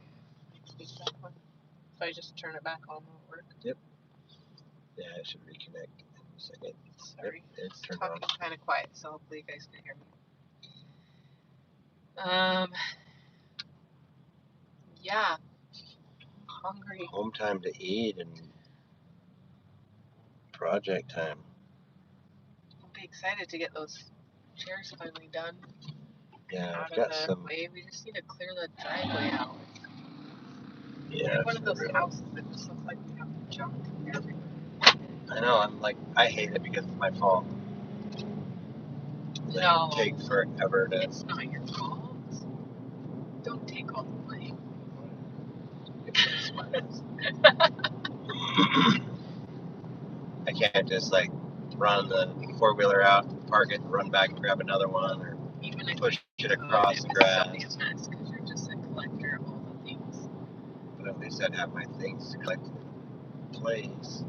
speak back on. If I just turn it back on, will it work? Yep. Yeah, I should reconnect in a second. Sorry. Yep, it's turned Talking on. kind of quiet, so hopefully you guys can hear me. Yeah, hungry. Home time to eat and project time. I'll be excited to get those chairs finally done. Yeah, Out I've got of the some. way. We just need to clear the driveway out. Yeah, Like one of those houses that just looks like we have junk everywhere. I know. I'm like, I hate it because it's my fault. They No, take forever to. it's not your fault. Don't take all the blame. I can't just like run the four-wheeler out, park it, run back and grab another one, or Even if push it across the grass. It's still be a mess because you're just a collector of all the things. But at least I'd have my things collected in place.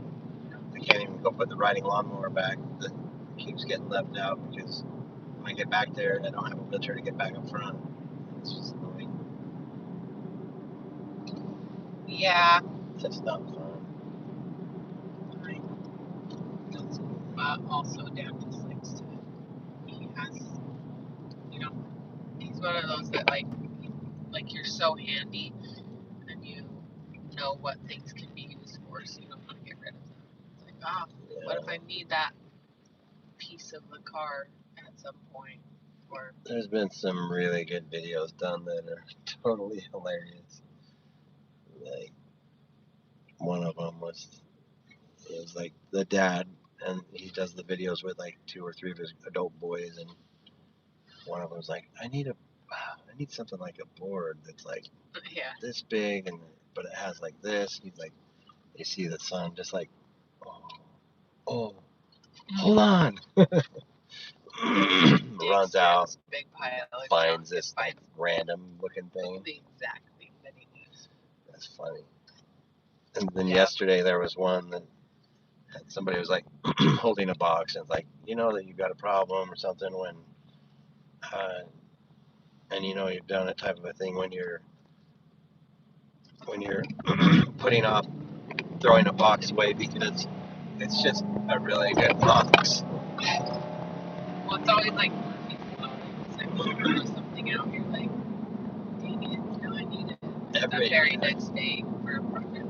I can't even go put the riding lawnmower back that keeps getting left out because when I get back there, I don't have a wheelchair to get back up front. It's just annoying. Yeah. It's just not fun. But also, Dan just likes to. He has, you know, he's one of those that like you're so handy, and you know what things can be used for, so you don't want to get rid of them. It's like, what if I need that piece of the car at some point? Or there's been some really good videos done that are totally hilarious. Like one of them was like the dad, and he does the videos with like two or three of his adult boys, and one of them's like, I need something like a board that's like this big, and but it has like this. He's like, you see the son just like, oh, hold on. Runs out, finds this like random looking thing. the exact thing that he needs. That's funny. And then yesterday there was one that somebody was like holding a box and it's like, you know that you've got a problem or something when, and you know you've done a type of a thing when you're putting off throwing a box away because it's just a really good box. Well, it's always like it's like when you throw something out, you're like, dang it, now I need it. The very next day for a project.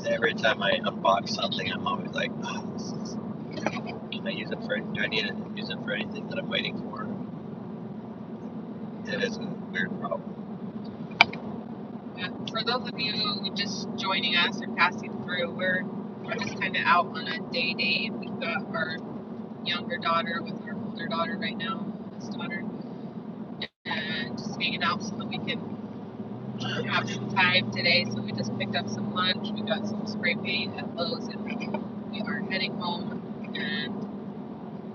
Every time I unbox something, I'm always like, can I use it for? Do I need to use it for anything that I'm waiting for? It is a weird problem. For those of you just joining us or passing through, we're just kind of out on a day date. We've got our younger daughter with our older daughter right now, oldest daughter, and just hanging out so that we can have some time today, so we just picked up some lunch. We got some spray paint at Lowe's, and we are heading home. And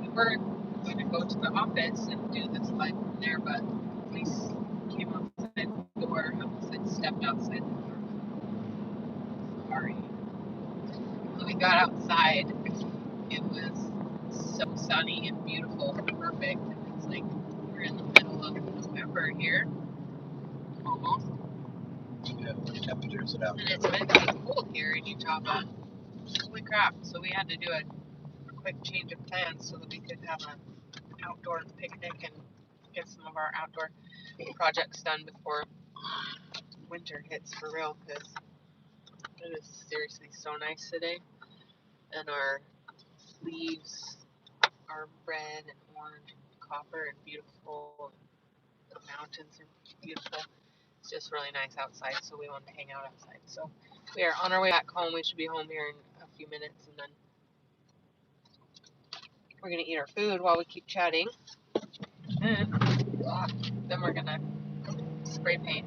we were going to go to the office and do this live from there, but police came outside the door. I almost had stepped outside the door. Sorry. When we got outside, it was so sunny and beautiful and perfect. And it's like we're in the middle of November here, almost. Yeah, what temperature is it out? And it's meant to be cold here in Utah, but holy crap. So we had to do a quick change of plans so that we could have an outdoor picnic and get some of our outdoor projects done before winter hits for real, because it is seriously so nice today. And our leaves are red and orange and copper and beautiful. The mountains are beautiful. It's just really nice outside, so we wanted to hang out outside. So we are on our way back home. We should be home here in a few minutes, and then we're gonna eat our food while we keep chatting. And then we're gonna spray paint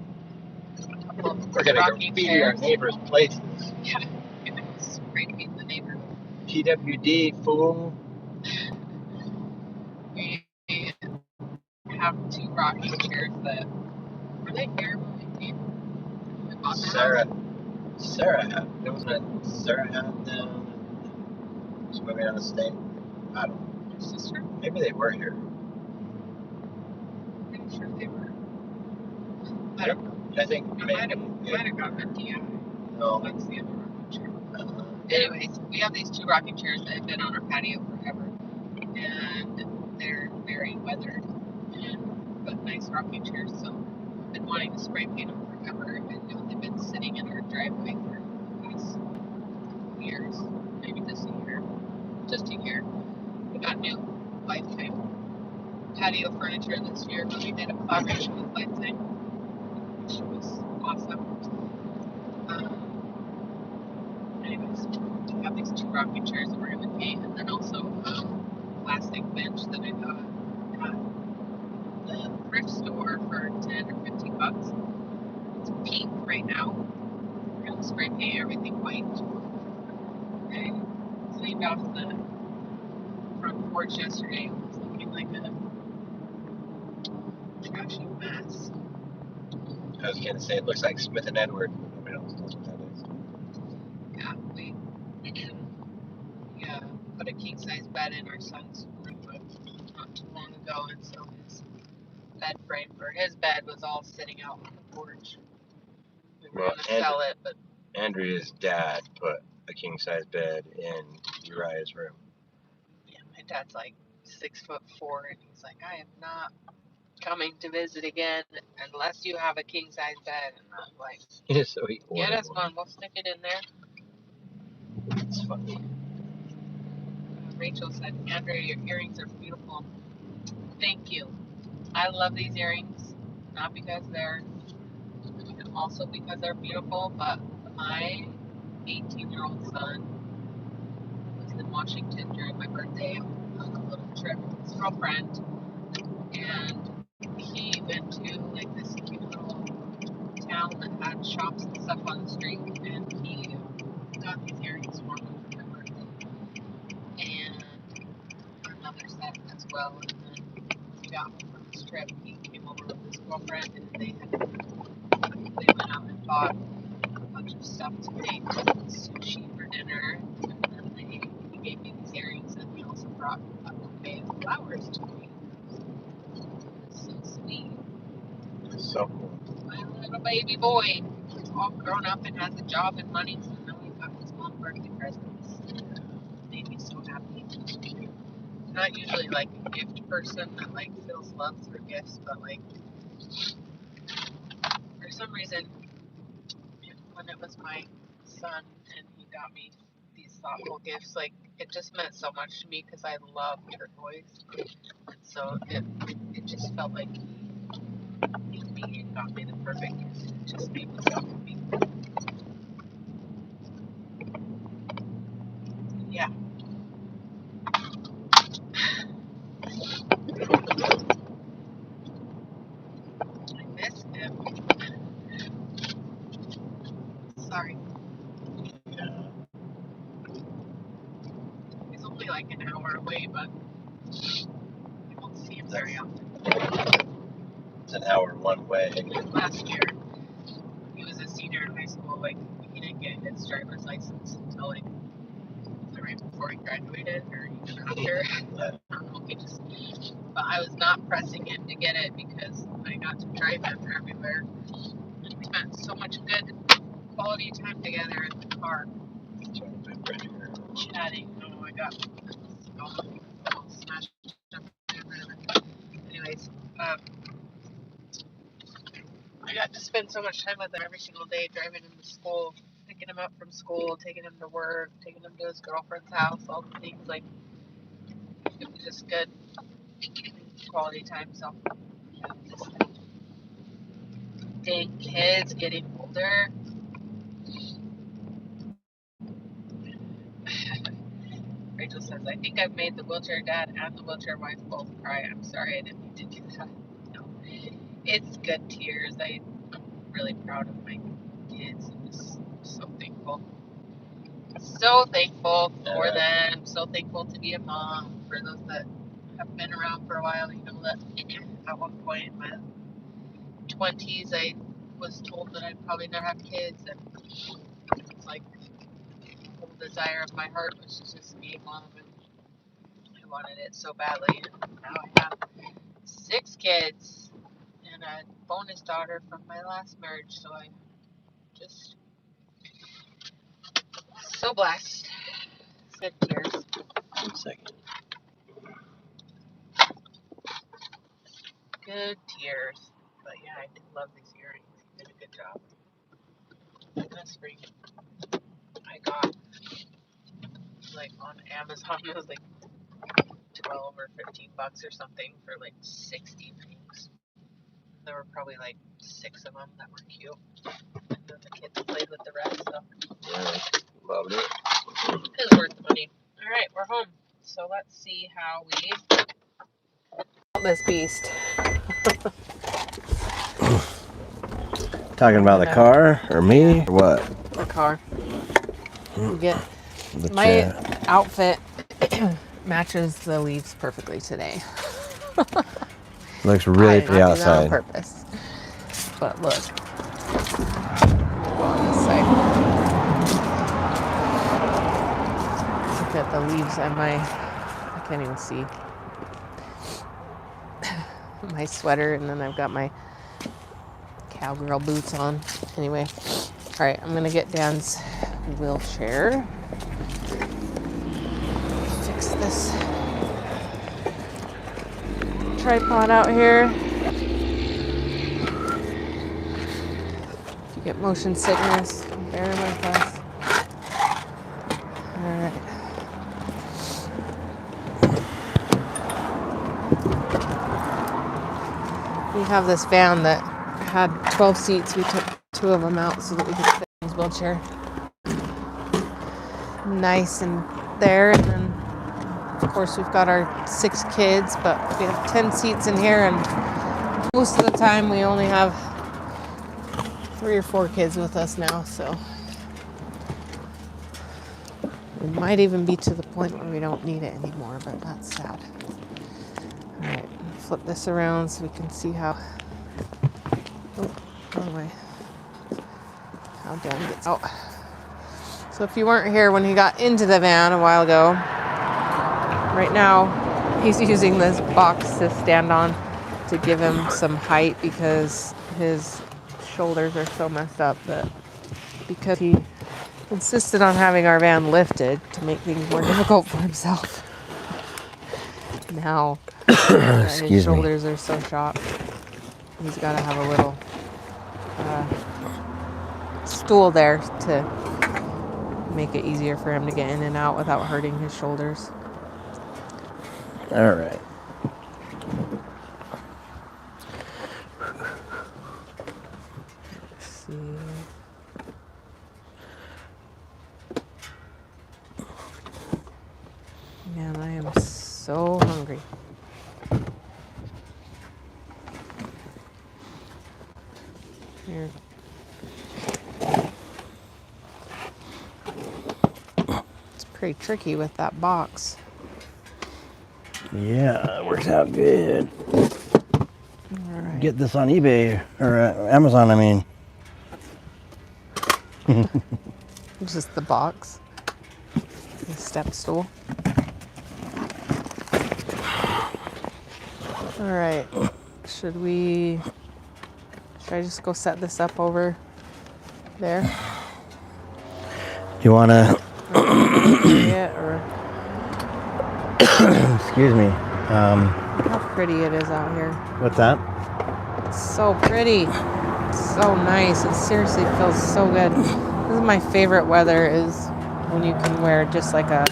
a couple of We're gonna go rocking feed our chairs. neighbors' places. Yeah, we're gonna spray paint the neighborhood. TWD, fool. We have two rocking chairs that were they here when we came? We bought the house. Sarah had. It wasn't a Sarah had was moving out of state. I don't know. Your sister? Maybe they were here. I'm pretty sure they were. I Yep. don't know. I think I maybe. might have gotten a DI. No. That's the other rocking chair. Anyways, we have these two rocking chairs that have been on our patio forever, and they're very weathered and but nice rocking chairs. So I've been wanting to spray paint them forever, and they've been sitting in our driveway for the past years, maybe just a year. Just a year. We got new Lifetime patio furniture this year, but we did a collaboration with Lifetime, which was awesome. Anyways, we have these two rocking chairs that we're going to paint, and then also a plastic bench that I got at the thrift store for 10 or 15 bucks. It's pink right now. We're going to spray paint everything white. I cleaned off the front porch yesterday. It was looking like a trashy mess. I was gonna say it looks like Smith and Edward. Nobody else knows what that is. Yeah, we put a king size bed in our son's room not too long ago, and so his bed frame for his bed was all sitting out on the porch. We were Well, gonna sell it, but Andrea's dad put a king size bed in Uriah's room. yeah, my dad's like 6'4", and he's like, I am not coming to visit again unless you have a king size bed. And I'm like, So he get ordered us one, we'll stick it in there. It's funny. Rachel said, Andrea, your earrings are beautiful. Thank you. I love these earrings, not because they're, also because they're beautiful, but my 18-year-old son was in Washington during my birthday on a little trip with his girlfriend, and he went to like this cute little town that had shops and stuff on the street, and he got these earrings for me for my birthday, and another set as well. And then he got home from this trip, he came over with his girlfriend, and they went out and bought a bunch of stuff to make sushi for dinner, and then he gave me these earrings, and he also brought a bouquet of flowers to me. So sweet. So cool. My little baby boy is all grown up and has a job and money, so now he got his mom birthday presents. Made me so happy. I'm not usually like a gift person that like feels love through gifts, but like for some reason when it was my son and he got me these thoughtful gifts, like it just meant so much to me because I love turquoise, and so it just felt like he knew me and got me the perfect gift. It just made me so happy. Yeah, I miss him. only like an hour away, but you won't see him very often. It's an hour one way. Last year, he was a senior in high school. Like, he didn't get his driver's license until like right before he graduated, or even after. I don't know. But I was not pressing him to get it because I got to drive him everywhere. And we spent so much good quality time together in the car. Chatting. Oh, I got all smashed up. Anyways, I got to spend so much time with him every single day, driving him to school, picking him up from school, taking him to work, taking him to his girlfriend's house, all the things. Like, it was just good quality time. So, just dang kids getting older. Rachel says, I think I've made the wheelchair dad and the wheelchair wife both cry. I'm sorry I didn't mean to do that. No, it's good tears. I'm really proud of my kids. I'm just so thankful. So thankful for them. So thankful to be a mom. For those that have been around for a while, you know that at one point in my 20s, I was told that I'd probably never have kids. And it's like the whole desire of my heart was to just be a mom. And I wanted it so badly. And now I have 6 kids and a bonus daughter from my last marriage. So I'm just so blessed. Good tears. 1 second. Good tears. But yeah, I do love these earrings. You did a good job. This ring I got like on Amazon. It was like 12 or 15 bucks or something for like 60 rings. There were probably like 6 of them that were cute. And then the kids played with the rest. So Yeah, loved it. it was worth the money. All right, we're home. So let's see how we this beast. Talking about the car or me or what? The car. You get The my chair. outfit matches the leaves perfectly today. Looks really I did pretty not do that on outside. purpose. But look. Go on this side. Look at the leaves on I can't even see. My sweater, and then I've got my cowgirl boots on. Anyway, all right, I'm gonna get Dan's wheelchair. Fix this tripod out here. If you get motion sickness, bear with us. All right. We have this van that had 12 seats. We took 2 of them out so that we could fit in his wheelchair. Nice and there. And then, of course, we've got our 6 kids, but we have 10 seats in here. And most of the time, we only have 3 or 4 kids with us now. So it might even be to the point where we don't need it anymore, but that's sad. All right, flip this around so we can see how. Oh, wrong way. How Dan gets out. So if you weren't here when he got into the van a while ago, right now he's using this box to stand on to give him some height because his shoulders are so messed up that because he insisted on having our van lifted to make things more difficult for himself. Now his shoulders are so shot, he's got to have a little stool there to make it easier for him to get in and out without hurting his shoulders. All right. Let's see. Man, I am so hungry. Here. It's pretty tricky with that box. Yeah, it works out good. All right. Get this on eBay or Amazon, I mean. Just the box. The step stool. All right. Should I just go set this up over there? You want to, Or excuse me, how pretty it is out here. what's that? It's so pretty. It's so nice. It seriously feels so good. This is my favorite weather, is when you can wear just like a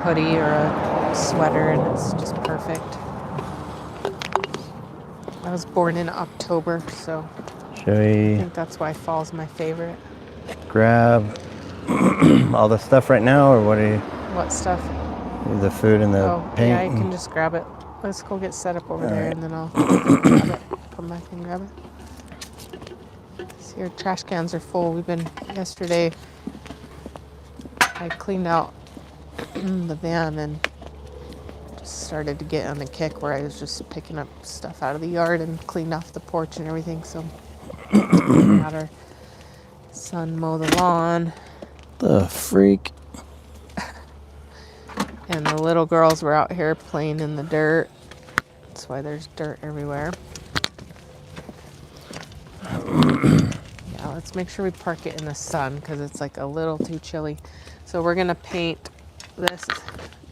hoodie or a sweater and it's just perfect. I was born in October, so Should I we think that's why fall's my favorite. grab all the stuff right now, or what are you, What stuff? the food and the Oh, paint? yeah, I can just grab it. Let's go get set up over there and then I'll grab it. Come back and grab it. See, your trash cans are full. Yesterday, I cleaned out the van and just started to get on a kick where I was just picking up stuff out of the yard and cleaned off the porch and everything. So, had our son mow the lawn. The freak. And the little girls were out here playing in the dirt. That's why there's dirt everywhere. Yeah, let's make sure we park it in the sun because it's like a little too chilly. So we're gonna paint this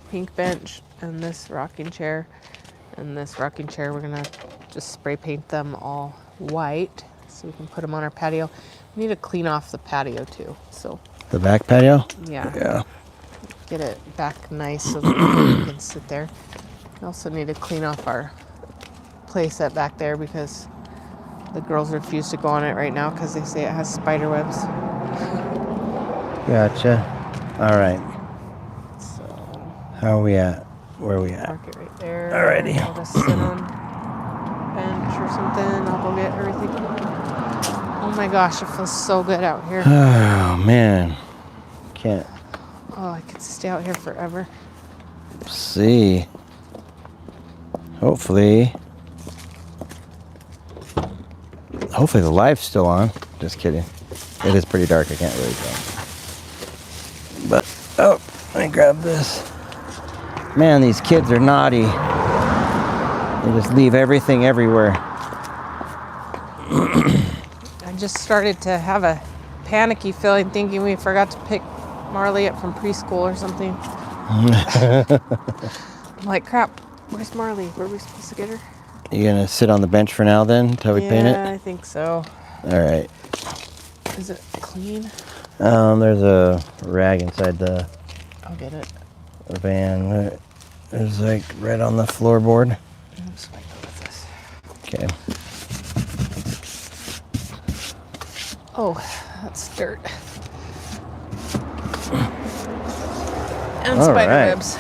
pink bench and this rocking chair. And this rocking chair, we're gonna just spray paint them all white so we can put them on our patio. We need to clean off the patio too. So The back patio? yeah. Yeah. Get it back nice so that we can sit there. We also need to clean off our play set back there because the girls refuse to go on it right now because they say it has spider webs. Gotcha. All right. So How are we at? Where are we at? park it right there. Alrighty. I'll just sit on a bench or something. I'll go get everything. Oh my gosh, it feels so good out here. Oh, man. Can't Oh, I could stay out here forever. see. Hopefully the light's still on. Just kidding. It is pretty dark. I can't really tell. But, oh, let me grab this. Man, these kids are naughty. They just leave everything everywhere. I just started to have a panicky feeling thinking we forgot to pick Marley up from preschool or something. I'm like, crap, where's Marley? Were we supposed to get her? You gonna sit on the bench for now then until we paint it? Yeah, I think so. All right. Is it clean? There's a rag inside the I'll get it. van. There's like right on the floorboard. I'm just gonna go with this. Okay. Oh, that's dirt. And All spider right. webs.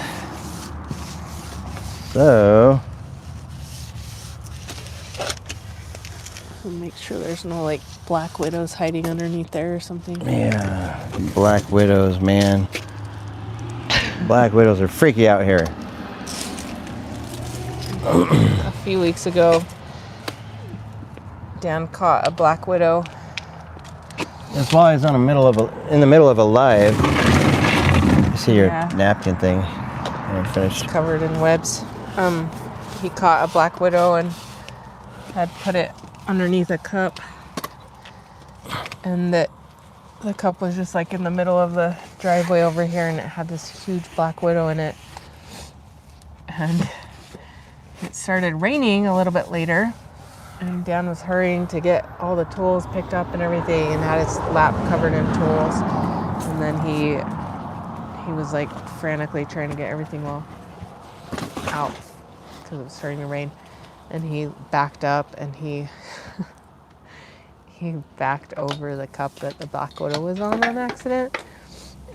So, Make sure there's no like black widows hiding underneath there or something. yeah, black widows, man. Black widows are freaky out here. A few weeks ago, Dan caught a black widow. That's why he's in the middle of a live. You see your Yeah. napkin thing. And finished. Covered in webs. He caught a black widow and had put it underneath a cup, and the cup was just like in the middle of the driveway over here, and it had this huge black widow in it. And it started raining a little bit later, and Dan was hurrying to get all the tools picked up and everything, and had his lap covered in tools. And then he was like frantically trying to get everything all out because it was starting to rain. And he backed up and he backed over the cup that the black widow was on accident.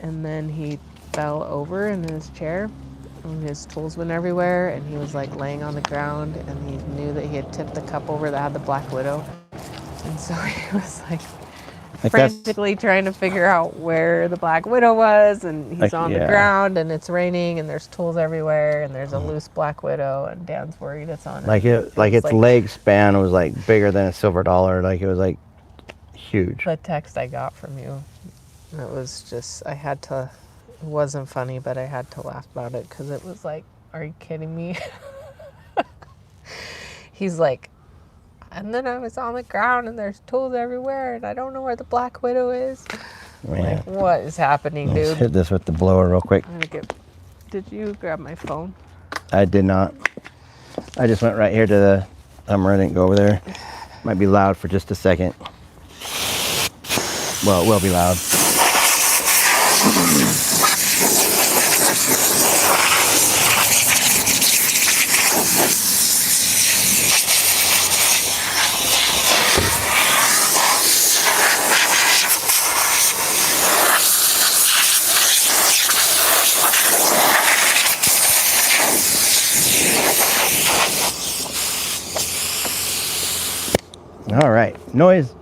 And then he fell over in his chair and his tools went everywhere, and he was like laying on the ground, and he knew that he had tipped the cup over that had the black widow. And so he was like Like frantically trying to figure out where the Black Widow was, and he's Like, on the yeah. ground, and it's raining, and there's tools everywhere, and there's a loose Black Widow, and Dan's worried it's on like him. it, like was its leg span was like bigger than a silver dollar. Like it was like huge. the text I got from you. It was just, I had to, it wasn't funny, but I had to laugh about it because it was like, are you kidding me? He's like, and then I was on the ground and there's tools everywhere and I don't know where the Black Widow is. Man. Like, what is happening, Let's dude? hit this with the blower real quick. I'm gonna did you grab my phone? I did not. I just went right here to the I didn't go over there. Might be loud for just a second. Well, it will be loud. All right, noise.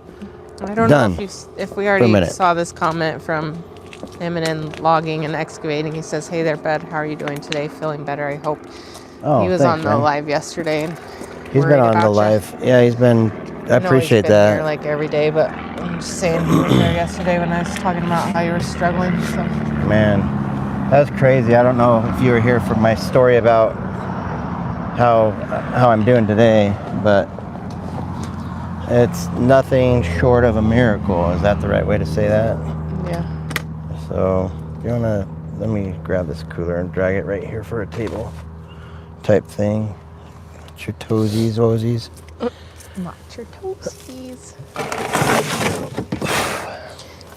I don't Done. know if we already saw this comment from M&N Logging and Excavating. He says, "Hey there, bud. How are you doing today? Feeling better, I hope." Oh, he was thanks, on the man. live yesterday. And He's been on the live. Yeah, he's been. I appreciate he's been that. Here like every day, but I'm just saying he was there yesterday when I was talking about how you were struggling. So. Man, that's crazy. I don't know if you were here for my story about how I'm doing today, but it's nothing short of a miracle. Is that the right way to say that? Yeah. So, you wanna, let me grab this cooler and drag it right here for a table type thing. Get your toesies, woesies. Not your toasties.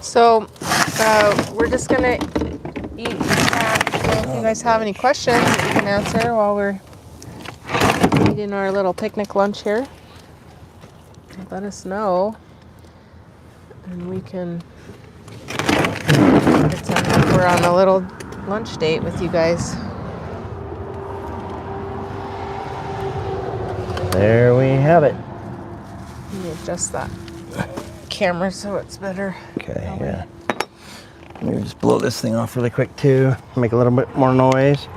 So, we're just gonna eat and chat. So if you guys have any questions that you can answer while we're eating our little picnic lunch here, let us know, and we can pretend like we're on a little lunch date with you guys. There we have it. Let me adjust that camera so it's better. Okay, yeah. Let me just blow this thing off really quick too. Make a little bit more noise.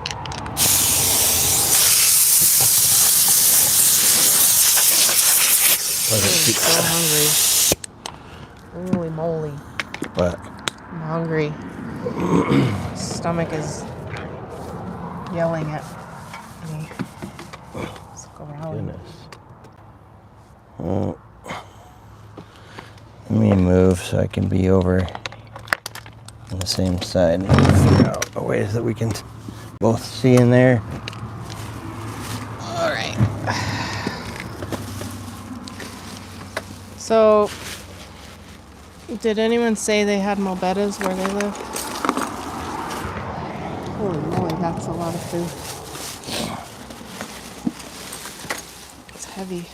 I'm so hungry. Holy moly. What? I'm hungry. My stomach is yelling at me. Let's go around. Goodness. Well, let me move so I can be over on the same side and figure out the ways that we can both see in there. All right. So, did anyone say they had Mobetas where they live? Holy moly, that's a lot of food. It's heavy.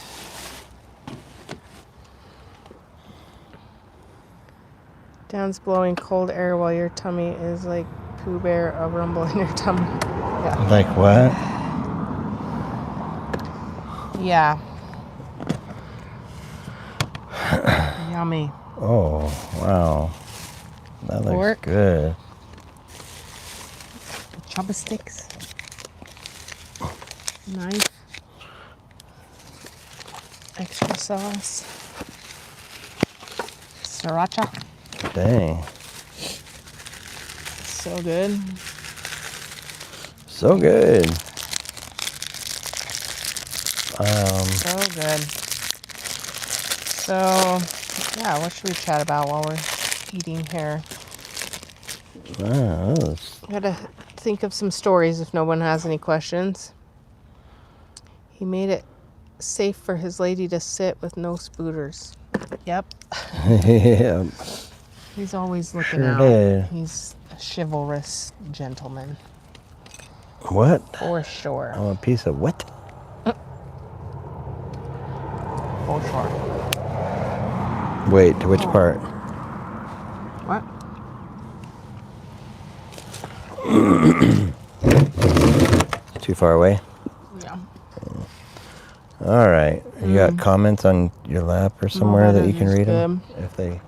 Dan's blowing cold air while your tummy is like Pooh Bear, a rumble in your tummy. Yeah. Like what? Yeah. Yummy. Oh, wow. That looks Pork. good. Chopsticks. Knife. Extra sauce. Sriracha. Dang. So good. So good. So good. So, yeah, what should we chat about while we're eating here? I gotta think of some stories if no one has any questions. He made it safe for his lady to sit with no spooters. Yep. Yeah. He's always looking Sure out. did. He's a chivalrous gentleman. What? For sure. I'm a piece of what? For sure. Wait, to which part? What? Too far away? Yeah. All right. You got comments on your lap or somewhere that you can read them? good. If they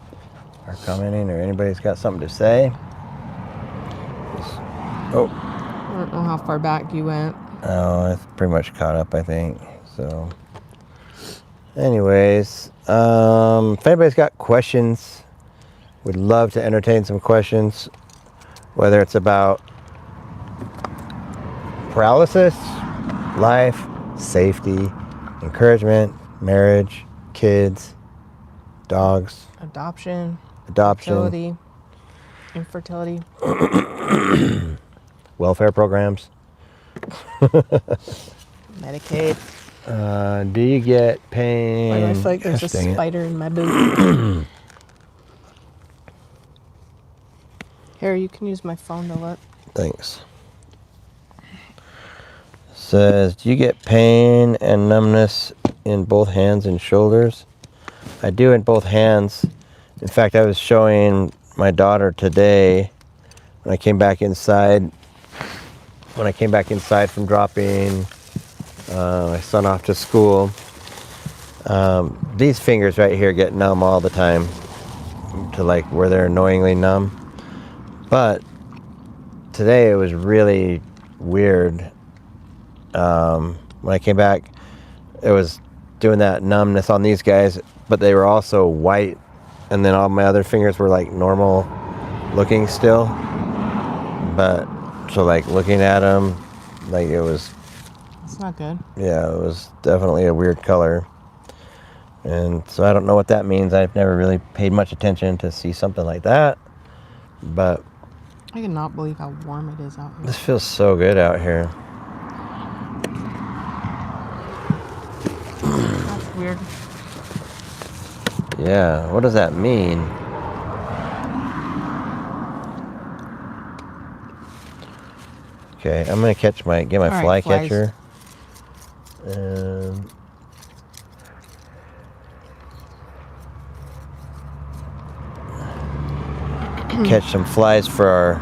are commenting or anybody's got something to say. Oh. I don't know how far back you went. Oh, it's pretty much caught up, I think. So, anyways, if anybody's got questions, we'd love to entertain some questions, whether it's about paralysis, life, safety, encouragement, marriage, kids, dogs, Adoption, adoption, fertility, infertility, welfare programs. Medicaid. Do you get pain? Why do I feel like there's Gosh, a dang it. spider in my boot? Here, you can use my phone to look. Thanks. Says, do you get pain and numbness in both hands and shoulders? I do in both hands. In fact, I was showing my daughter today when I came back inside. When I came back inside from dropping my son off to school, these fingers right here get numb all the time, to like where they're annoyingly numb. But today it was really weird. When I came back, it was doing that numbness on these guys, but they were also white, and then all my other fingers were like normal looking still. But so like looking at them, like it was. It's not good. Yeah, it was definitely a weird color. And so I don't know what that means. I've never really paid much attention to see something like that. But I cannot believe how warm it is out here. this feels so good out here. That's weird. Yeah, what does that mean? Okay, I'm gonna get my All right, fly flies. catcher. And catch some flies for our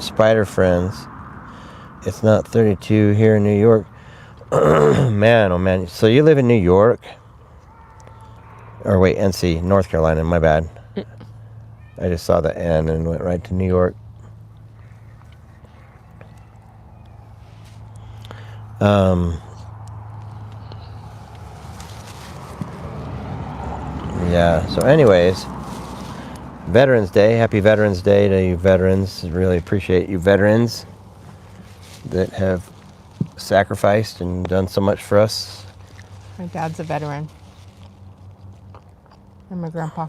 spider friends. It's not 32 here in New York. Man, oh man. So you live in New York? Or wait, NC, North Carolina, my bad. I just saw the N and went right to New York. Yeah, so anyways, Veterans Day. Happy Veterans Day to you veterans. Really appreciate you veterans that have sacrificed and done so much for us. My dad's a veteran. And my grandpa.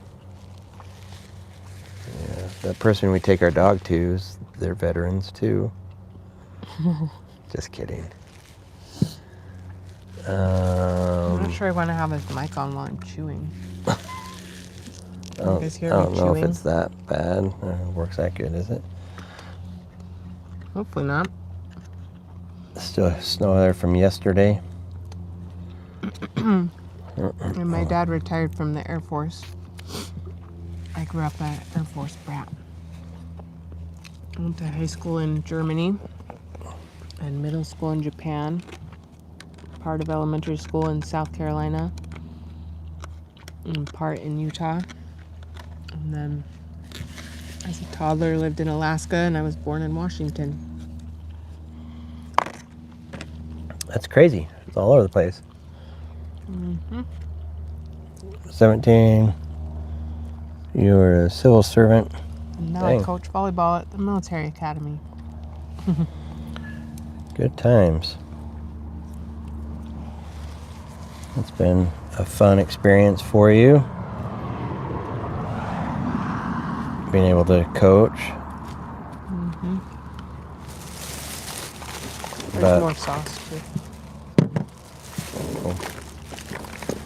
Yeah, the person we take our dog to, they're veterans too. Just kidding. I'm not sure I want to have his mic on while I'm chewing. I You guys hear don't me know if chewing? it's that bad. It works that good, is it? Hopefully not. Still snow there from yesterday. And my dad retired from the Air Force. I grew up an Air Force brat. I went to high school in Germany and middle school in Japan. Part of elementary school in South Carolina. And part in Utah. And then as a toddler lived in Alaska, and I was born in Washington. That's crazy. It's all over the place. Mm-hmm. 17. You were a civil servant. And now Dang. I coach volleyball at the military academy. Good times. It's been a fun experience for you. Being able to coach. Mm-hmm. There's But more sauce too.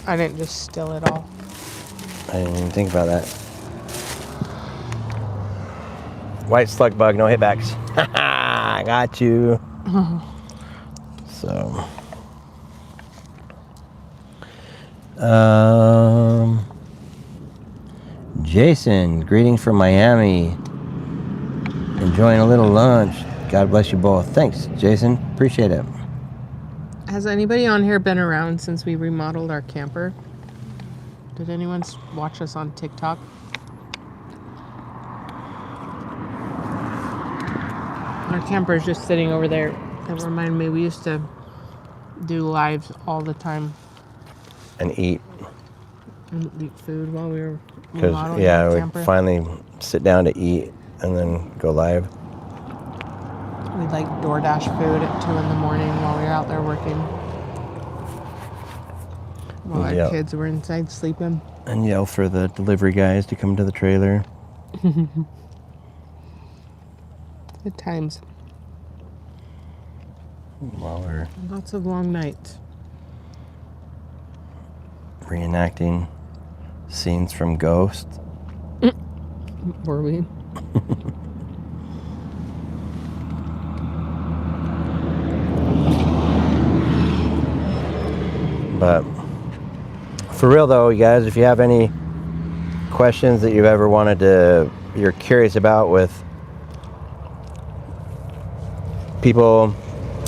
I didn't just still it all. I didn't even think about that. White slug bug, no hitbacks. I got you. So, Jason, greetings from Miami. Enjoying a little lunch. God bless you both. Thanks, Jason. Appreciate it. Has anybody on here been around since we remodeled our camper? Did anyone watch us on TikTok? Our camper's just sitting over there. That reminded me, we used to do lives all the time And eat. and eat food while we were Because, remodeling yeah, our we camper. finally sit down to eat and then go live. We'd like DoorDash food at 2 in the morning while we were out there working. While our Yep. kids were inside sleeping. And yell for the delivery guys to come to the trailer. Good times. While we're Lots of long nights. reenacting scenes from Ghost. Were we? But for real though, you guys, if you have any questions that you've ever you're curious about with people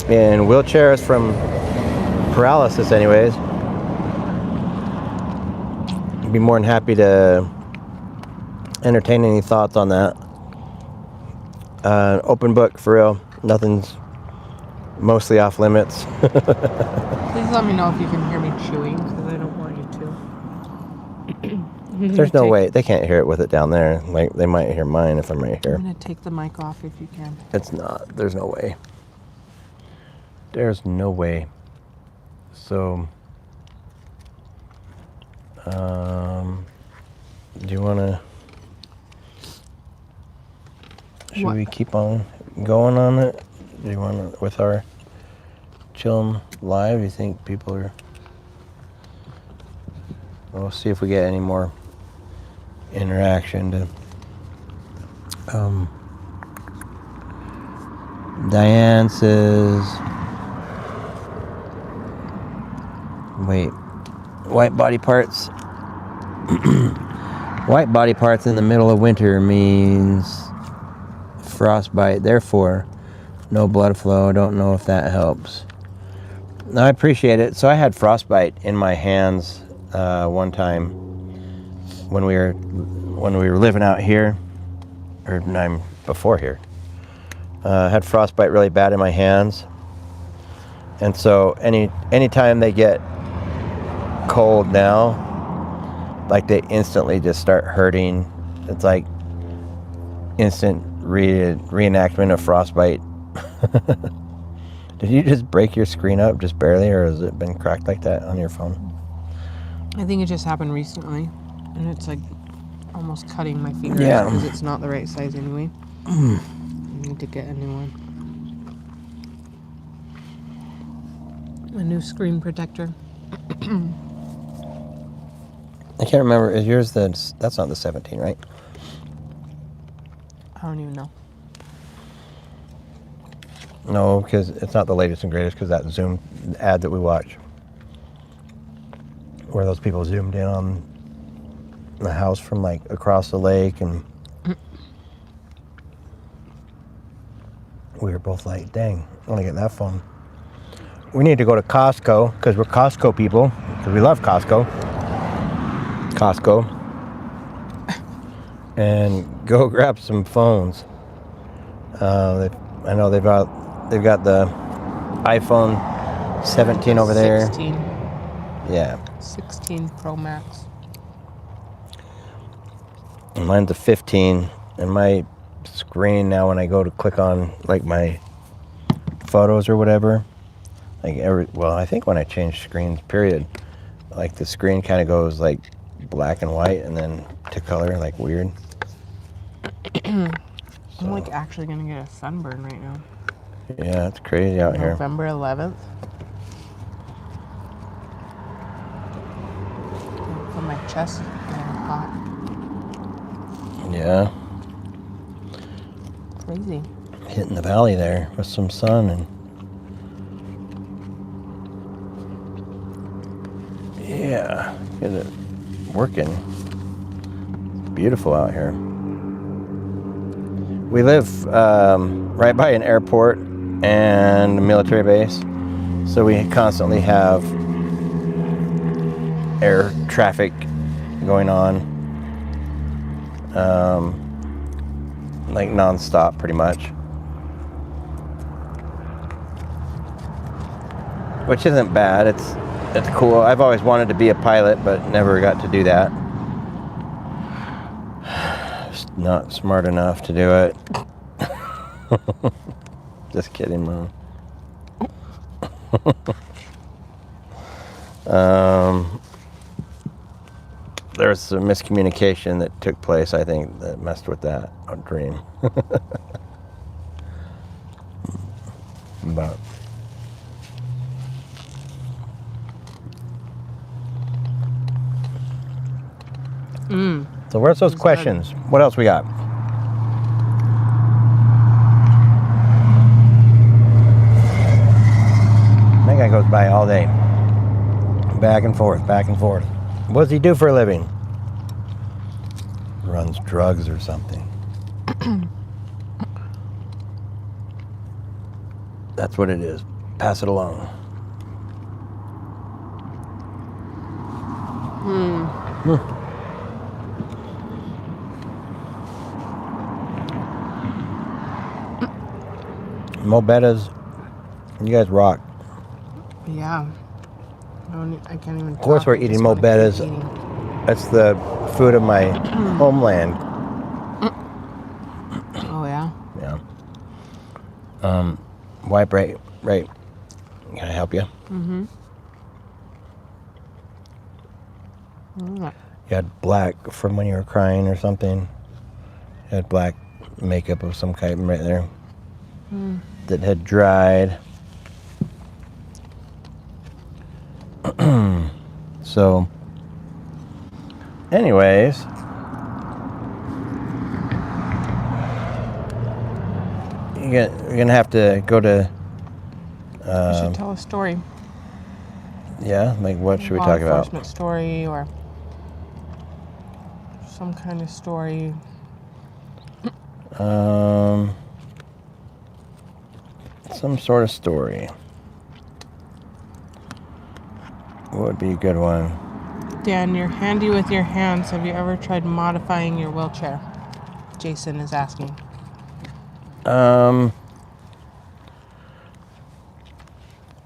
in wheelchairs from paralysis anyways, I'd be more than happy to entertain any thoughts on that. Open book, for real. Nothing's mostly off limits. Please let me know if you can hear me chewing, because I don't want you to. There's no way. They can't hear it with it down there. Like, they might hear mine if I'm right here. I'm going to take the mic off if you can. It's not. There's no way. There's no way. So, do you want to... Should What? we keep on going on it? Do you want to, with our chilling live? Do you think people are... We'll see if we get any more interaction to... Diane says... Wait. White body parts... White body parts in the middle of winter means frostbite. Therefore, no blood flow. I don't know if that helps. No, I appreciate it. So I had frostbite in my hands one time when we were living out here, or no, before here. I had frostbite really bad in my hands, and so anytime they get cold now, like they instantly just start hurting. It's like instant reenactment of frostbite. Did you just break your screen up just barely, or has it been cracked like that on your phone? I think it just happened recently, and it's like almost cutting my fingers Yeah. because it's not the right size anyway. I need to get a new one. A new screen protector. I can't remember. Is yours that's not the 17, right? I don't even know. No, because it's not the latest and greatest, because that Zoom ad that we watch, where those people zoomed in on the house from like across the lake, and we were both like, dang, I want to get that phone. We need to go to Costco, because we're Costco people, because we love Costco, and go grab some phones. I know they've got the iPhone 17 over there. 16. Yeah. 16 Pro Max. And mine's a 15, and my screen now, when I go to click on like my photos or whatever, like I think when I change screens, period, like the screen kind of goes like black and white and then to color, like weird. I'm like actually gonna get a sunburn right now. Yeah, it's crazy out here. November 11th. From my chest getting hot. Yeah. Crazy. Hitting the valley there with some sun, and yeah, get it working. It's beautiful out here. We live right by an airport and a military base, so we constantly have air traffic going on, like non-stop pretty much. which isn't bad. It's cool. I've always wanted to be a pilot, but never got to do that. Just not smart enough to do it. Just kidding, Mom. There was some miscommunication that took place, I think, that messed with that dream. But so where's those questions? What else we got? That guy goes by all day. Back and forth, back and forth. What does he do for a living? Runs drugs or something. That's what it is. Pass it along. Mo Betta's, you guys rock. Yeah. I can't even. Of course, we're eating Mo Betta's. That's the food of my homeland. Oh yeah. Yeah. Wipe right. Can I help you? Mm-hmm. You had black from when you were crying or something. You had black makeup of some kind right there that had dried. So, anyways, you're gonna have to go to. You should tell a story. Yeah, like what should we Law talk about? enforcement story or some kind of story. Some sort of story. What would be a good one? Dan, you're handy with your hands. Have you ever tried modifying your wheelchair? Jason is asking.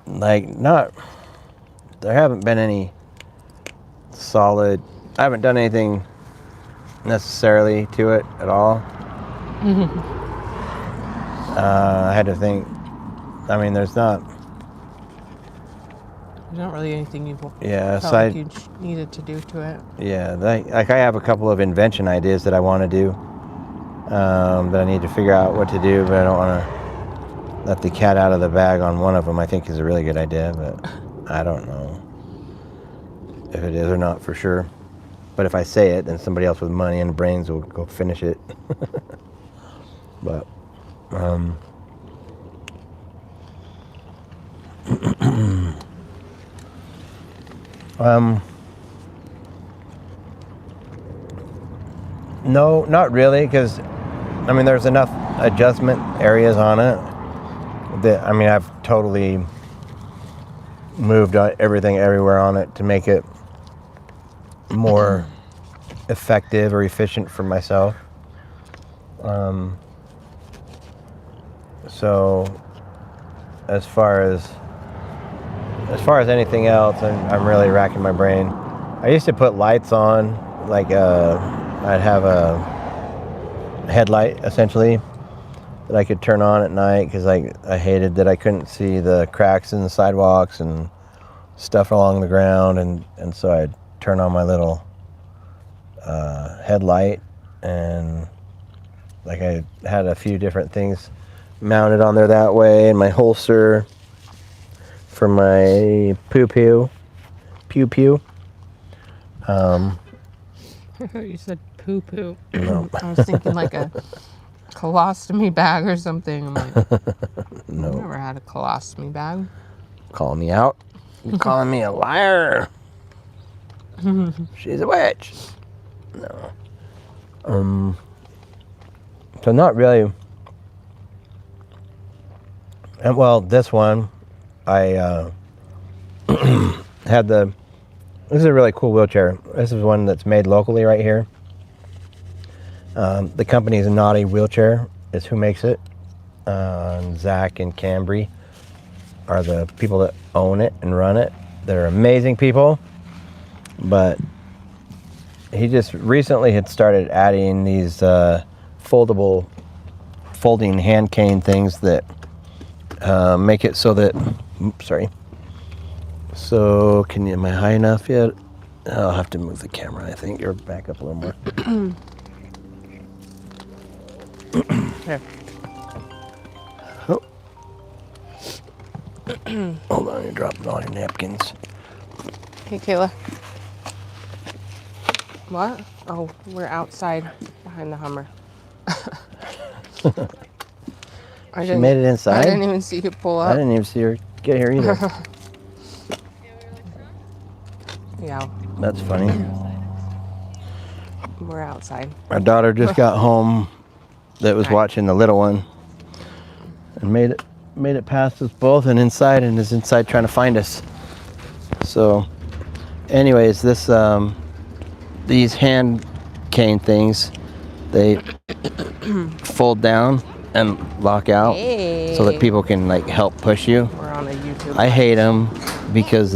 Like not. There haven't been any solid. I haven't done anything necessarily to it at all. I had to think. I mean, there's not. There's not really anything you Yeah, felt like you needed to do to it. Yeah, like I have a couple of invention ideas that I want to do. That I need to figure out what to do, but I don't want to let the cat out of the bag on one of them. I think is a really good idea, but I don't know if it is or not for sure. But if I say it, then somebody else with money and brains will go finish it. But no, not really, because I mean there's enough adjustment areas on it that I mean I've totally moved everything everywhere on it to make it more effective or efficient for myself. So as far as anything else, I'm really racking my brain. I used to put lights on, like I'd have a headlight essentially that I could turn on at night because I hated that I couldn't see the cracks in the sidewalks and stuff along the ground, and so I'd turn on my little headlight, and like I had a few different things mounted on there that way, and my holster for my pew. I thought you said poo-poo. No. I was thinking like a colostomy bag or something. I'm like, No. I've never had a colostomy bag. Calling me out. You're calling me a liar. She's a witch. No. So not really. And well, this one, I had the. This is a really cool wheelchair. This is one that's made locally right here. The company is Naughty Wheelchair, is who makes it. Zach and Cambry. are the people that own it and run it. They're amazing people, but he just recently had started adding these folding hand cane things that make it so that, sorry. So am I high enough yet? I'll have to move the camera, I think, or back up a little more. Here. Oh. Hold on, you're dropping all your napkins. Hey, Kayla. What? Oh, we're outside behind the Hummer. She made it inside? I didn't even see you pull up. I didn't even see her get here either. Yeah. That's funny. We're outside. Our daughter just got home that was watching the little one and made it past us both and is inside trying to find us. So anyways, these hand cane things, they fold down and lock out so that people can like help push you. We're on a YouTube. I hate them because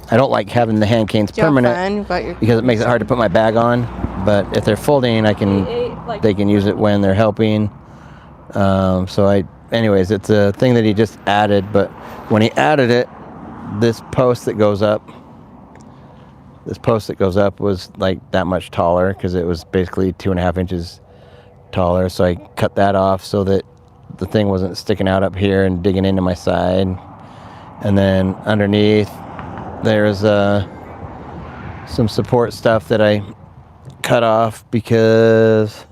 I don't like having the hand canes permanent because it makes it hard to put my bag on. But if they're folding, they can use it when they're helping. Anyways, it's a thing that he just added. But when he added it, this post that goes up was like that much taller because it was basically 2.5 inches taller. So I cut that off so that the thing wasn't sticking out up here and digging into my side. And then underneath, there's some support stuff that I cut off because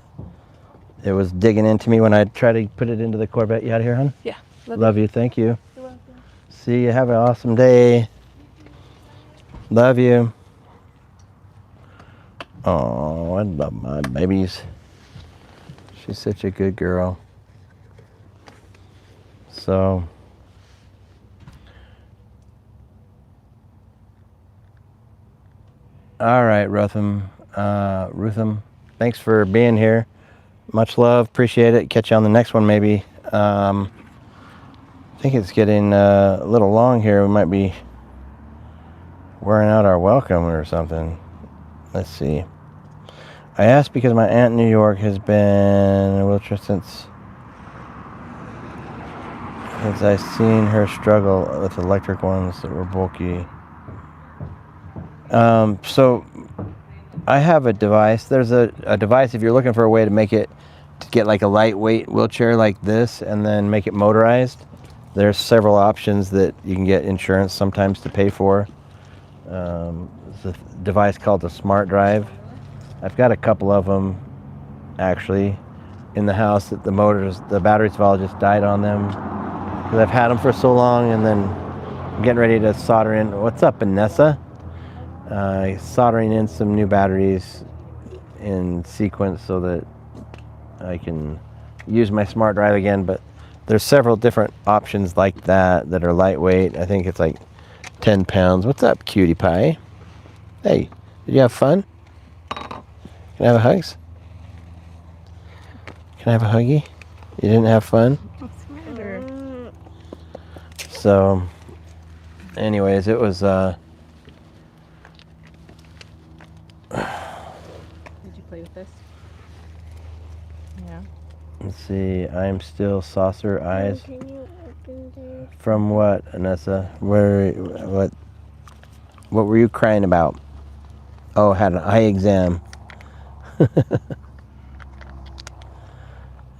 it was digging into me when I tried to put it into the Corvette. You out of here, hon? Yeah. Love you. Thank you. You're welcome. See you. Have an awesome day. Love you. Oh, I love my babies. She's such a good girl. So, all right, Rutham, thanks for being here. Much love, appreciate it. Catch you on the next one, maybe. I think it's getting a little long here. We might be wearing out our welcome or something. Let's see. I asked because my aunt in New York has been in a wheelchair since I seen her struggle with electric ones that were bulky. So I have a device. There's a device if you're looking for a way to make it to get like a lightweight wheelchair like this and then make it motorized. There's several options that you can get insurance sometimes to pay for. It's a device called the Smart Drive. I've got a couple of them actually in the house that the batteries have all just died on them because I've had them for so long, and then I'm getting ready to solder in. What's up, Vanessa? Soldering in some new batteries in sequence so that I can use my Smart Drive again. But there's several different options like that are lightweight. I think it's like 10 pounds. What's up, cutie pie? Hey, did you have fun? Can I have a hugs? Can I have a huggy? You didn't have fun? What's the matter? So, anyways, it was, Did you play with this? Yeah. let's see, I'm still saucer eyes. From what, Anessa? What were you crying about? Oh, had an eye exam.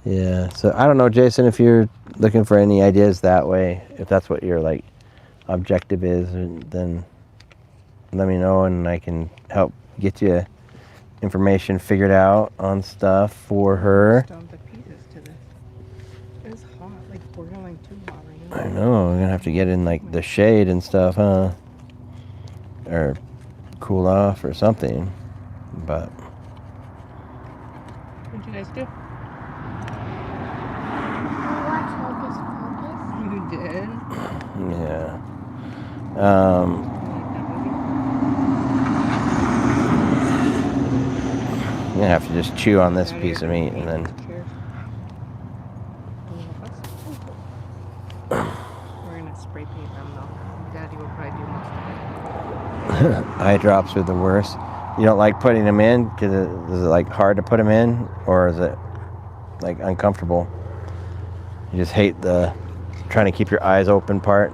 Yeah, so I don't know, Jason, if you're looking for any ideas that way, if that's what your like objective is, then let me know and I can help get you information figured out on stuff for her. Don't put pieces to this. It's hot. Like we're going too hot right now. I know, we're gonna have to get in like the shade and stuff, huh? Or cool off or something, but. What'd you guys do? You did? Yeah. I'm gonna have to just chew on this piece of meat and then. We're gonna can't spray paint them though. Daddy will probably do most of it. Eye drops are the worst. You don't like putting them in because is it like hard to put them in, or is it like uncomfortable? You just hate the trying to keep your eyes open part.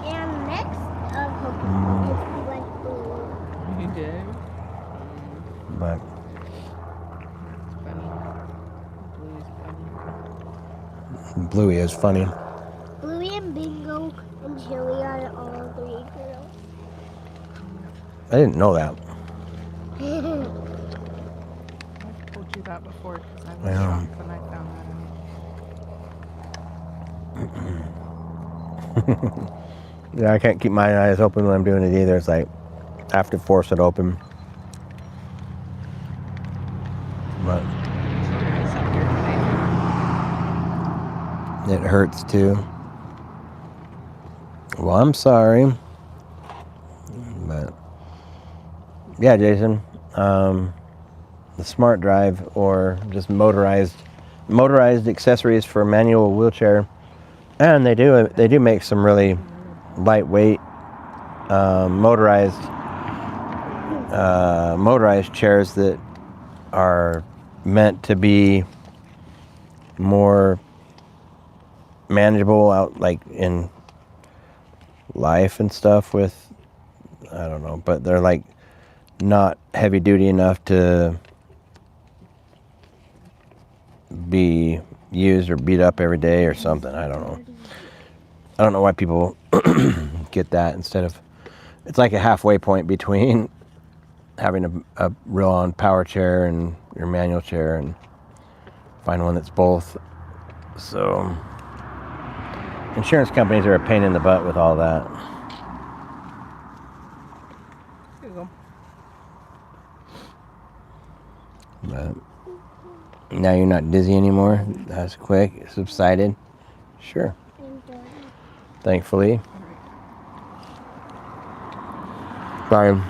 And next, Hocus Pocus, we went blue. You did? But It's funny. Bluey's funny. Bluey is funny. Bluey and Bingo and Chili are all 3 girls. I didn't know that. I've told you that before because I was Yeah. shocked when I found Yeah, I can't keep my eyes open when I'm doing it either. It's like I have to force it open. But it hurts too. Well, I'm sorry. But yeah, Jason, the Smart Drive or just motorized accessories for a manual wheelchair, and they do make some really lightweight motorized chairs that are meant to be more manageable out like in life and stuff with, I don't know, but they're like not heavy duty enough to be used or beat up every day or something. I don't know. I don't know why people get that instead of, it's like a halfway point between having a real on power chair and your manual chair, and find one that's both. So insurance companies are a pain in the butt with all that. Here you go. But now you're not dizzy anymore. That's quick. It subsided. Sure. Thankfully. Sorry. When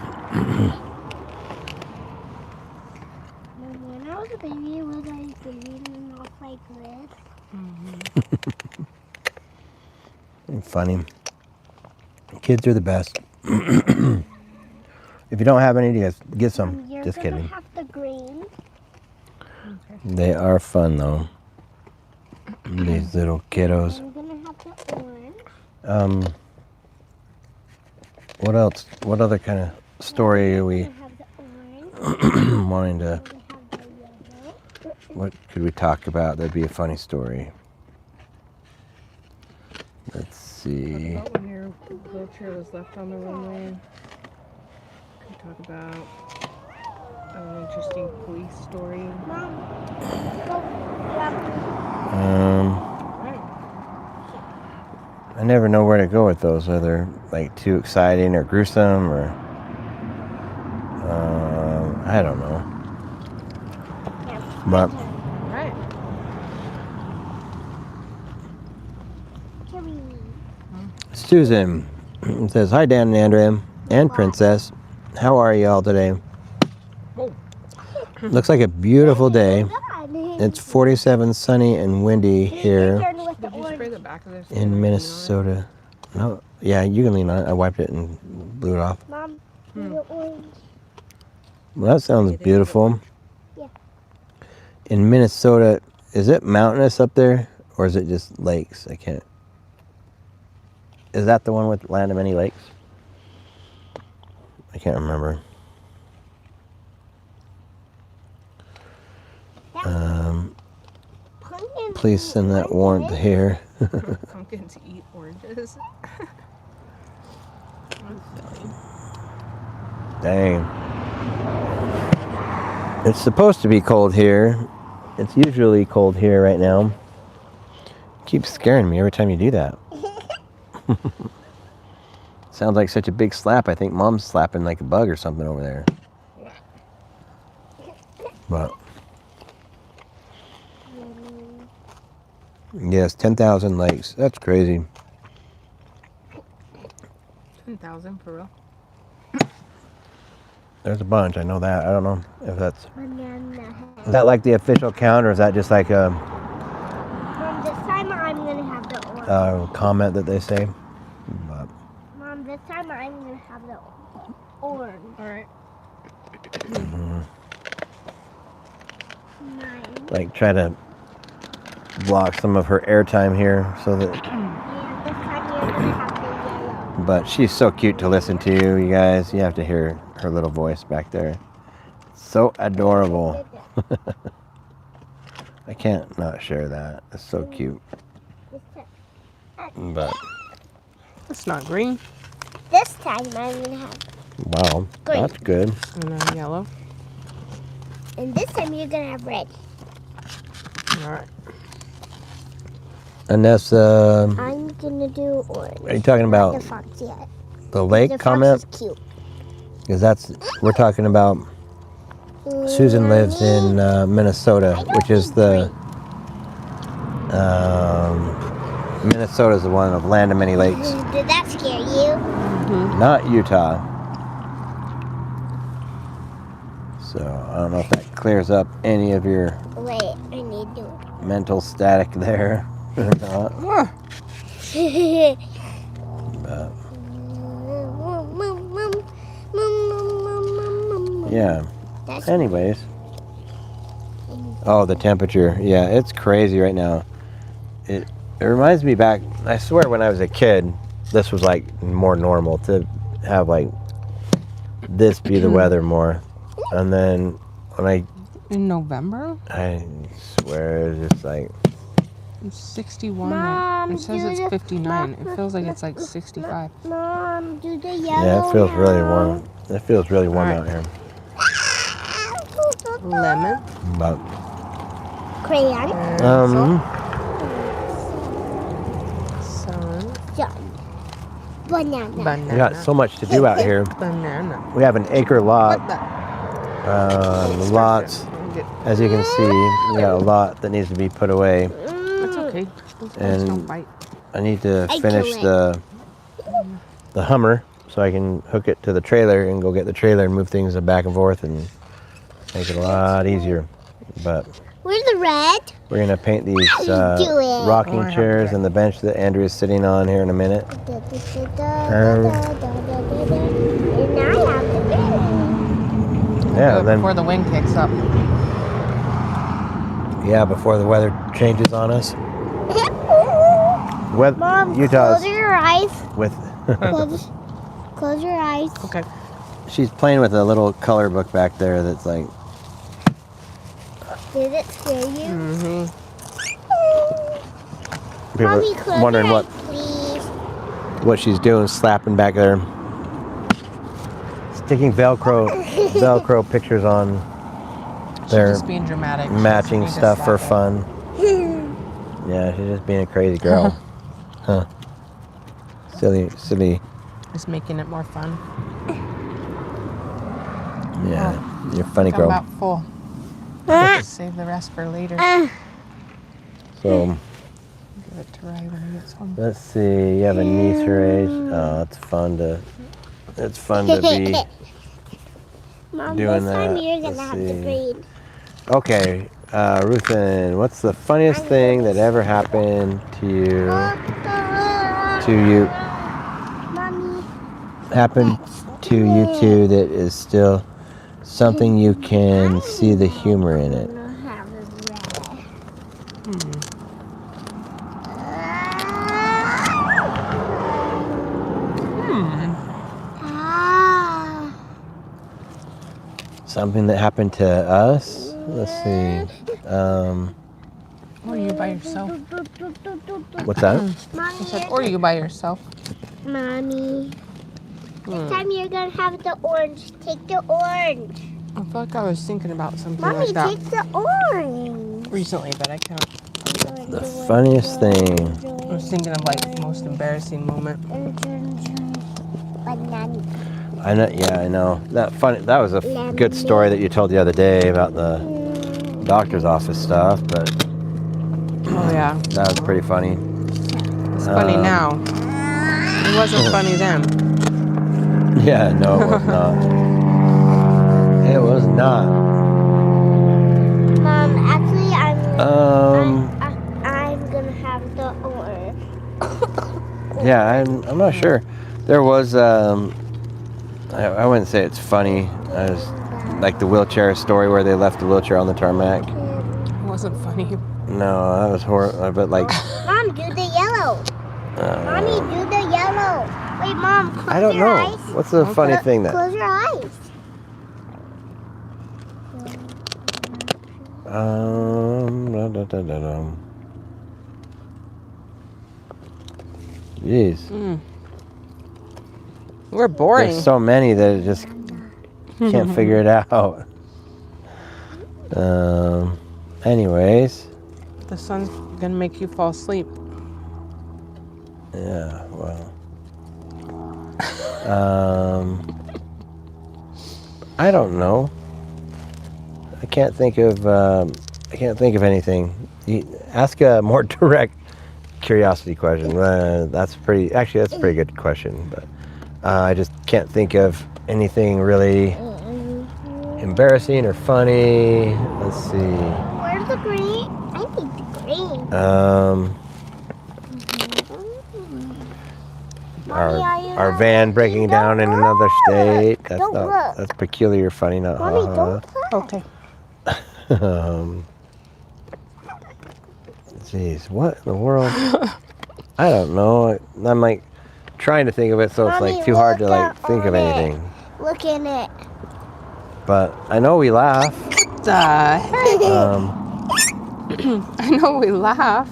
I was a baby, was I getting off like this? Funny. Kids are the best. If you don't have any, get some. You're Just gonna kidding. have the green. They are fun though. These little kiddos. I'm gonna have the orange. What else? What other kind of story are we I'm gonna have the orange. wanting to? I'm gonna have the yellow. What could we talk about? That'd be a funny story. Let's see. Talk about when your wheelchair was left on the runway. Could talk about an interesting police story. Mom, go grab I never know where to go with those. Whether like too exciting or gruesome or I don't know. But Right. Susan says, "Hi Dan and Andrea and Princess. How are you all today? Whoa. Looks like a beautiful day. God. It's 47 sunny and windy here Turn with the Did you spray orange. the back of this? in Minnesota." No, yeah, you can lean on it. I wiped it and blew it off. Mom, do the orange. Well, that sounds beautiful. Yeah. In Minnesota, is it mountainous up there or is it just lakes? I can't. Is that the one with land of many lakes? I can't remember. Pumpkin Please send that warrant here. Pumpkins eat oranges. Dang. It's supposed to be cold here. It's usually cold here right now. You keep scaring me every time you do that. Sounds like such a big slap. I think Mom's slapping like a bug or something over there. But yes, 10,000 lakes. That's crazy. 10,000 for real. There's a bunch. I know that. I don't know if that's... banana. Is that like the official count or is that just like a... Mom, this time I'm gonna have the comment that they say. But Mom, this time I'm gonna have the orange. All right. Mine. like try to block some of her airtime here so that. And this time you're gonna have the yellow. But she's so cute to listen to, you guys. You have to hear her little voice back there. So adorable. I can't not share that. It's so cute. But It's not green. This time I'm gonna have, wow, Green. that's good. And then yellow. and this time you're gonna have red. All right. And that's I'm gonna do orange. are you talking Not about the fox yet. the lake The comment? fox is cute. Because we're talking about Susan lives in Minnesota, which is the Minnesota's the one of land of many lakes, Did that scare you? not Utah. So I don't know if that clears up any of your Wait, I need to. mental static there or not. Ah, But yeah. That's Anyways. Oh, the temperature. Yeah, it's crazy right now. It reminds me back, I swear when I was a kid, this was like more normal to have like this be the weather more. And then when in November, I swear it's just like, it's 61. Mom, It says do it's the- 59. It feels like it's like 65. Mom, do the yellow. yeah, it feels really now. warm. It feels really warm All out here. Lemon. But Crayon. Sun. Banana. Banana. we got so much to do out here. Banana. We have an acre lot. What the? Lots, as you can see, we got a lot that needs to be put away. That's okay. Those bugs And- don't bite. I need to I finish kill the Hummer so I can hook it to the trailer and go get the trailer and move things back and forth and make it a lot easier. But Where's the red? we're gonna paint these Do it. rocking Oh, I have chairs to. and the bench that Andrea's sitting on here in a minute. And now I have the red. Yeah, Do it and then before the wind kicks up. before the weather changes on us. Mom, Utah's close your eyes. with Close your eyes. Okay. she's playing with a little color book back there that's like Did it scare you? Mm-hmm. people Mommy, close wondering your what eyes, please. what she's doing, slapping back there. Sticking Velcro pictures on She's their just being dramatic. She matching wants me to stuff for slap it. fun. Yeah, she's just being a crazy girl. Huh. Silly. Just making it more fun. Yeah, you're a funny I'm girl. about full. Just save the rest for later. So, Give it to Riley when he gets home. let's see. You have a niece her age. Oh, it's fun to be. Mom, Doing this time that. you're gonna Let's have the see. green. Okay, Ruthin, what's the funniest thing that ever happened to you? Mommy. Happened to you two that is still something you can see the humor in it. I'm gonna have the red. Ah. Something that happened to us. Let's see. Or you by yourself. What's that? I said, or you by yourself. Mommy. This time you're gonna have the orange. Take the orange. I feel like I was thinking about something Mommy, like that take the orange. recently, but I can't. The funniest thing. I was thinking of like the most embarrassing moment. Banana. I know. Yeah, I know. That was a good story that you told the other day about the doctor's office stuff, but Oh yeah, that was pretty funny. it's funny now. It wasn't funny then. Yeah, no, it was not. It was not. Mom, actually, I'm Um, gonna have the orange. Yeah, I'm not sure. There was, I wouldn't say it's funny. I was, like the wheelchair story where they left the wheelchair on the tarmac. It wasn't funny. No, that was horrible. But like, Mom, do the yellow. Mommy, do the yellow. Wait, Mom, close I don't your know. eyes. What's the funny thing that? Close your eyes. Jeez. We're boring. There's so many that it just can't figure it out. Anyways. The sun's gonna make you fall asleep. Yeah, well. I don't know. I can't think of anything. Ask a more direct curiosity question. That's a pretty good question, but I just can't think of anything really embarrassing or funny. Let's see. Where's the green? I need the green. Our van breaking down in another state. That's peculiar funny, not Mommy, don't play. Okay. Jeez, what in the world? I don't know. I'm like trying to think of it, so it's like too hard to like think of anything. Look in it. But I know we laugh. What the heck? I know we laugh.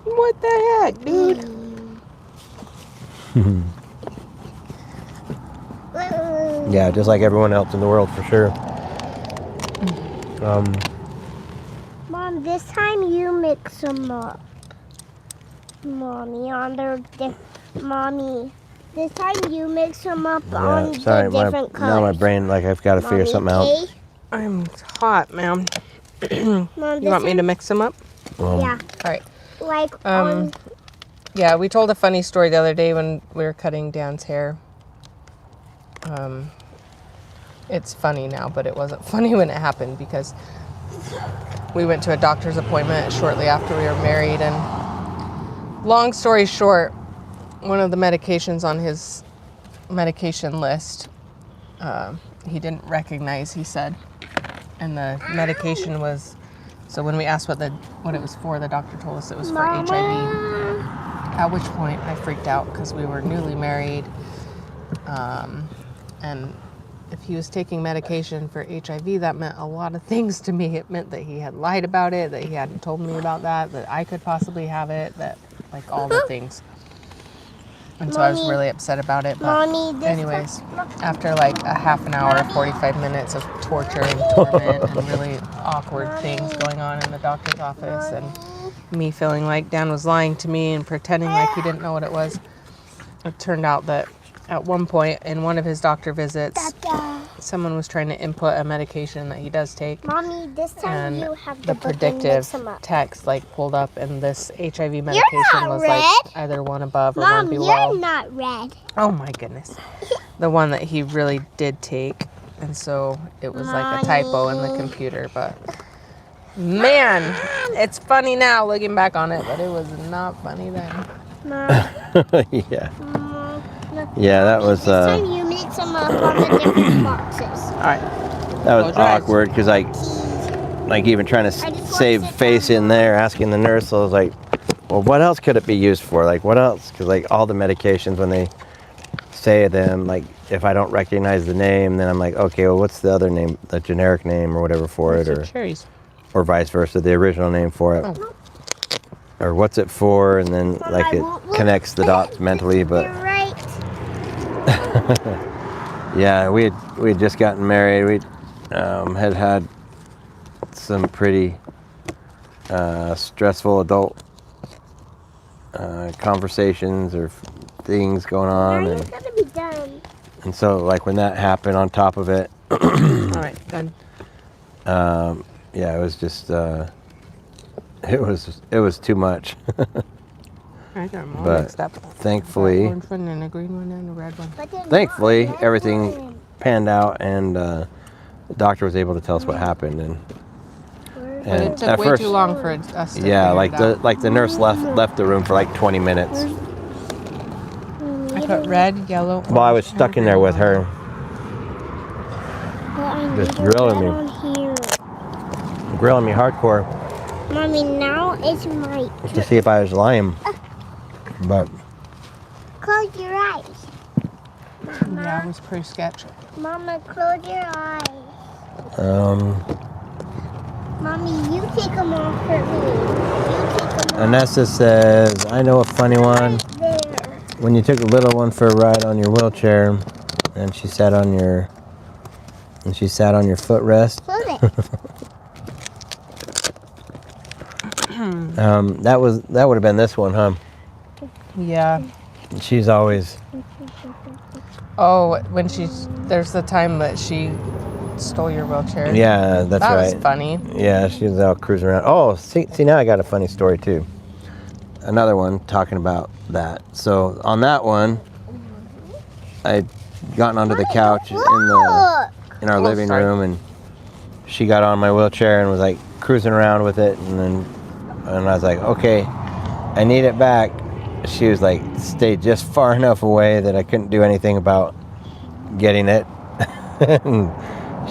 What the heck, dude? Yeah, just like everyone else in the world, for sure. Mom, this time you mix them up. Mommy, Mommy, this time you mix them up on the different colors. Now my brain, like I've got to figure something out. I'm hot, ma'am. Mom, You want me to mix them up? Yeah. All right. Like Yeah, we told a funny story the other day when we were cutting Dan's hair. It's funny now, but it wasn't funny when it happened because we went to a doctor's appointment shortly after we were married, and long story short, one of the medications on his medication list, he didn't recognize, he said. And the medication was, so when we asked what it was for, the doctor told us it was for HIV. At which point I freaked out because we were newly married. And if he was taking medication for HIV, that meant a lot of things to me. It meant that he had lied about it, that he hadn't told me about that I could possibly have it, that like all the things. And so I was really upset about it. But anyways, after like a half an hour, 45 minutes of torture and torment and really awkward things going on in the doctor's office and me feeling like Dan was lying to me and pretending like he didn't know what it was, it turned out that at one point in one of his doctor visits, someone was trying to input a medication that he does take. Mommy, this time and you have the predictive text like pulled up, and this HIV medication was like either one above or one below. Mom, you're not red. Oh my goodness. The one that he really did take, and so it was like a typo in the computer, but man, it's funny now looking back on it, but it was not funny then. Yeah. Yeah, that was. This time you mix them up on the different boxes. All right. That was awkward because like even trying to save face in there, asking the nurse, I was like, well, what else could it be used for? Like, what else? Because like all the medications, when they say them, like if I don't recognize the name, then I'm like, okay, well, what's the other name, the generic name or whatever for it, or vice versa, the original name for it. Oh. Or what's it for, and then like it connects the dots mentally, but. You're right. Yeah, we had just gotten married. We had some pretty stressful adult conversations or things going on, Now you're gonna be done. and so like when that happened on top of it, All right, done. yeah, it was just it was too much. I got them all But mixed up. thankfully, Orange one and a green one and a red one. thankfully everything panned out, and the doctor was able to tell us what happened, and But it took way too long for us to yeah, figure it out. the nurse left the room for like 20 minutes. I put red, yellow, Well, I was orange, stuck in and there with green. her, just grilling me. Grilling me hardcore. Mommy, now it's my To see if I was lying. But close your eyes. Yeah, it was pretty sketchy. Mama, close your eyes. Mommy, you take them off for me. You take them Anessa says, I know a funny one. off there. When you took the little one for a ride on your wheelchair and she sat on your footrest. Close it. That would have been this one, huh? Yeah. She's always Oh, there's the time that she stole your wheelchair. Yeah, that's that right. was funny. Yeah, she was out cruising around. Oh, see now I got a funny story too. Another one talking about that. So on that one, I'd gotten onto the couch in our living room, and she got on my wheelchair and was like cruising around with it, and I was like, okay, I need it back. She was like, stayed just far enough away that I couldn't do anything about getting it.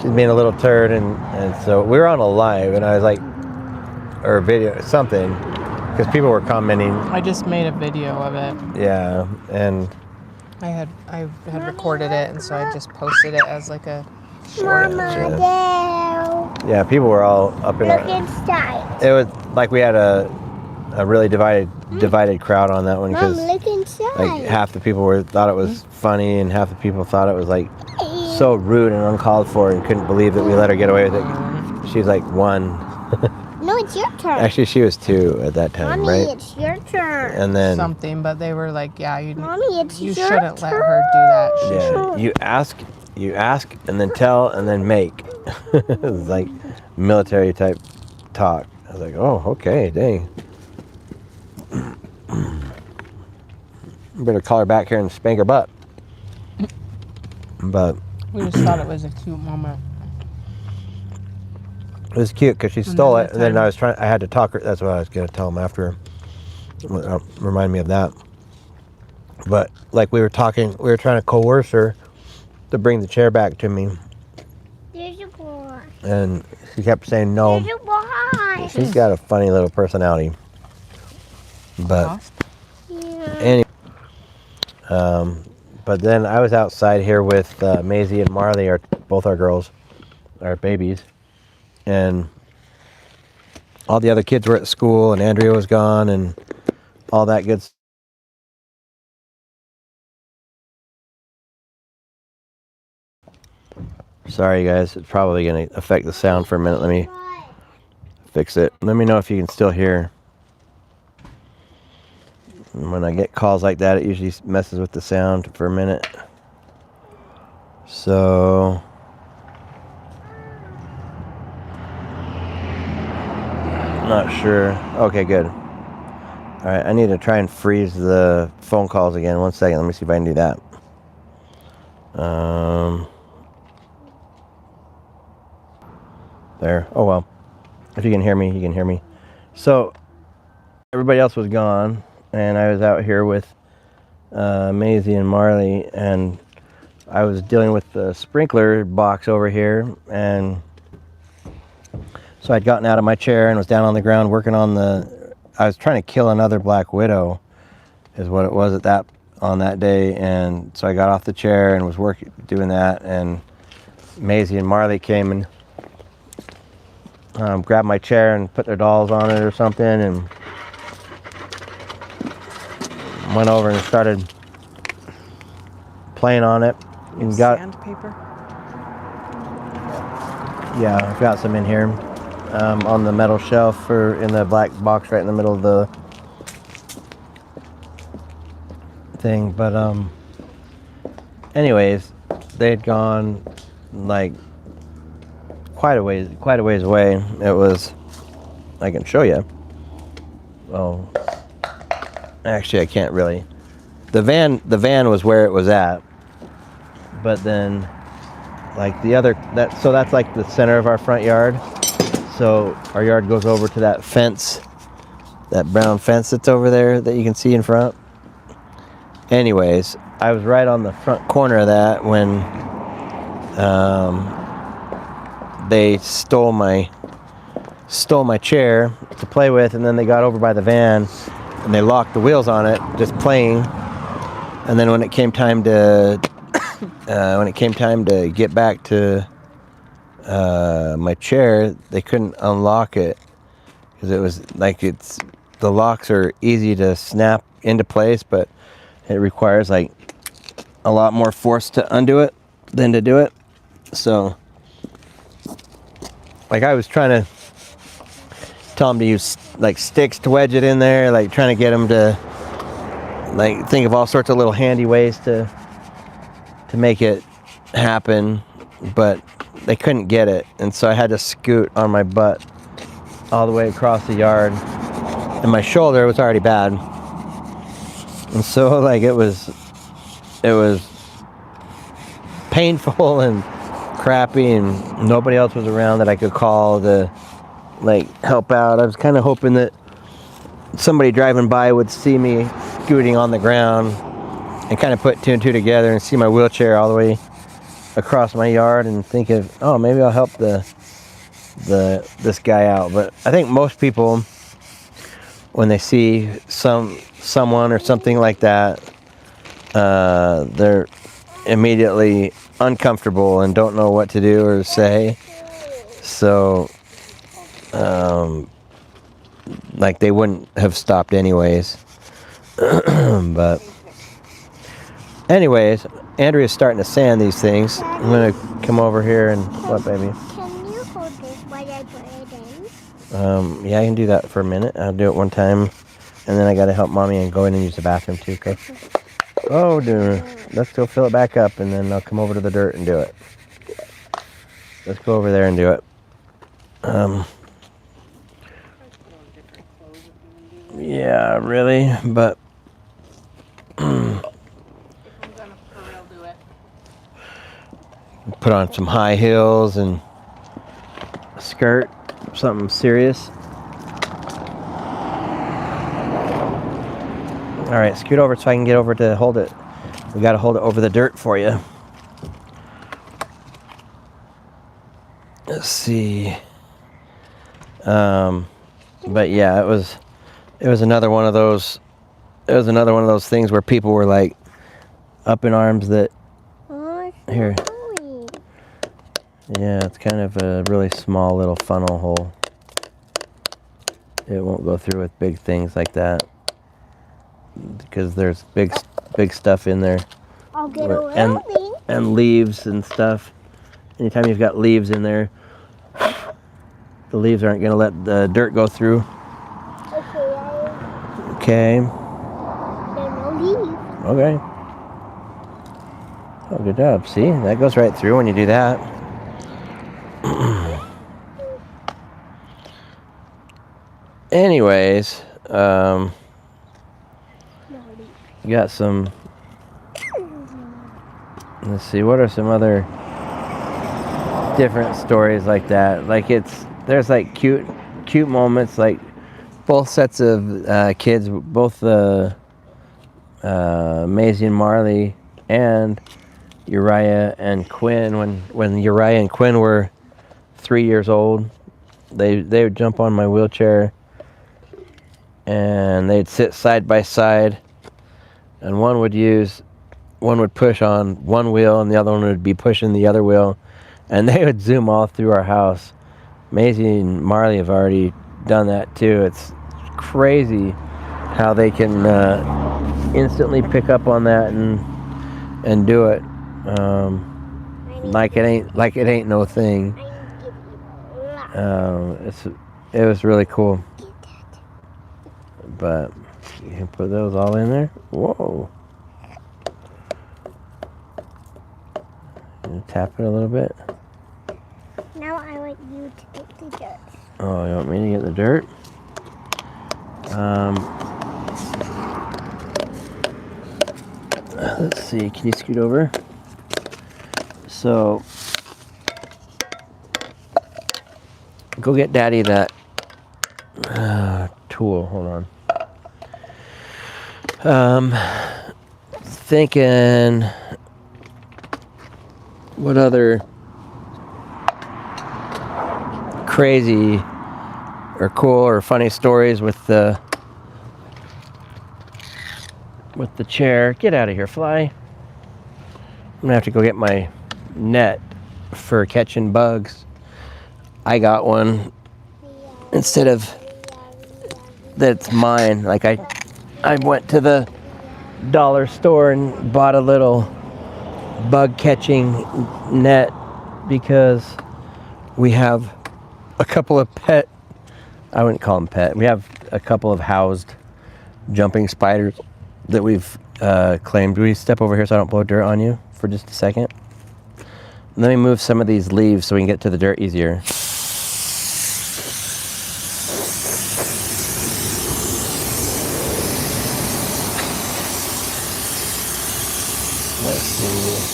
She's being a little turd, and so we were on a live, and I was like, or a video, something, because people were commenting. I just made a video of it. Yeah, and I had recorded it, and so I just posted it as like a short. Mama, there. Yeah, people were all up in Look inside. It was like we had a really divided crowd on that one, because Mom, look inside. like half the people thought it was funny, and half the people thought it was like so rude and uncalled for, and couldn't believe that we let her get away with it. She's like 1. No, it's your turn. Actually, she was 2 at that time, Mommy, right? it's your turn. And then Something, but they were like, yeah, Mommy, it's you your shouldn't turn. let her do that. yeah, you ask, and then tell, and then make. It was like military type talk. I was like, oh, okay, dang. Better call her back here and spank her butt. But We just thought it was a cute moment. it was cute because she stole it, and then I had to talk her. That's what I was gonna tell him after. Remind me of that. But like we were trying to coerce her to bring the chair back to me, There's a boy. and she kept saying no. There's a boy. She's got a funny little personality. But Yeah. anyway, but then I was outside here with Maisie and Marley, both our girls, our babies, and all the other kids were at school, and Andrea was gone, and all that good stuff. Sorry guys, it's probably going to affect the sound for a minute. Let me fix it. Let me know if you can still hear. And when I get calls like that, it usually messes with the sound for a minute. So not sure. Okay, good. All right, I need to try and freeze the phone calls again. 1 second. Let me see if I can do that. There. Oh well. If you can hear me, you can hear me. So everybody else was gone, and I was out here with Maisie and Marley, and I was dealing with the sprinkler box over here, and so I'd gotten out of my chair and was down on the ground working on I was trying to kill another black widow, is what it was on that day, and so I got off the chair and was doing that, and Maisie and Marley came and grabbed my chair and put their dolls on it or something, and went over and started playing on it. And got sandpaper. Yeah, I've got some in here on the metal shelf in the black box right in the middle of the thing. But anyways, they had gone like quite a ways away. It was, I can show you. Oh, actually I can't really. The van was where it was at, but then like so that's like the center of our front yard. So our yard goes over to that fence, that brown fence that's over there that you can see in front. Anyways, I was right on the front corner of that when they stole my chair to play with, and then they got over by the van and they locked the wheels on it, just playing. And then when it came time to get back to my chair, they couldn't unlock it because it was like the locks are easy to snap into place, but it requires like a lot more force to undo it than to do it. So like I was trying to tell them to use like sticks to wedge it in there, like trying to get them to like think of all sorts of little handy ways to make it happen, but they couldn't get it, and so I had to scoot on my butt all the way across the yard, and my shoulder was already bad, and so like it was painful and crappy, and nobody else was around that I could call to like help out. I was kind of hoping that somebody driving by would see me scooting on the ground and kind of put two and two together and see my wheelchair all the way across my yard and think of, oh, maybe I'll help this guy out. But I think most people, when they see someone or something like that, they're immediately uncomfortable and don't know what to do or say. So like they wouldn't have stopped anyways. But anyways, Andrea's starting to sand these things. I'm gonna come over here and what, baby? Can you hold this while I put it in? Yeah, I can do that for a minute. I'll do it one time, and then I gotta help mommy and go in and use the bathroom too. Okay? Oh, dude, let's go fill it back up, and then I'll come over to the dirt and do it. Let's go over there and do it. Yeah, really, but put on some high heels and a skirt, something serious. All right, scoot over so I can get over to hold it. We got to hold it over the dirt for you. Let's see. But yeah, it was another one of those. It was another one of those things where people were like up in arms that here. Yeah, it's kind of a really small little funnel hole. It won't go through with big things like that because there's big stuff in there. I'll get a little and leaves and stuff. Anytime you've got leaves in there, the leaves aren't going to let the dirt go through. Okay. There's no leaves. Okay. Oh, good job. See, that goes right through when you do that. Anyways, you got some. Let's see. What are some other different stories like that? Like there's like cute moments. Like both sets of kids, both Maisie and Marley and Uriah and Quinn. When Uriah and Quinn were 3 years old, they would jump on my wheelchair and they'd sit side by side, and one would push on one wheel and the other one would be pushing the other wheel, and they would zoom all through our house. Maisie and Marley have already done that too. It's crazy how they can instantly pick up on that and do it like it ain't no thing. It was really cool. But you can put those all in there. Whoa. You tap it a little bit. Now I want you to get the dirt. Oh, you want me to get the dirt? Let's see. Can you scoot over? So go get Daddy that tool. Hold on. Thinking, what other crazy or cool or funny stories with the chair. Get out of here, fly. I'm gonna have to go get my net for catching bugs. I got one instead of that's mine. Like I went to the dollar store and bought a little bug catching net because we have a couple of I wouldn't call them pet. We have a couple of housed jumping spiders that we've claimed. We step over here so I don't blow dirt on you for just a second. Let me move some of these leaves so we can get to the dirt easier. Let's see.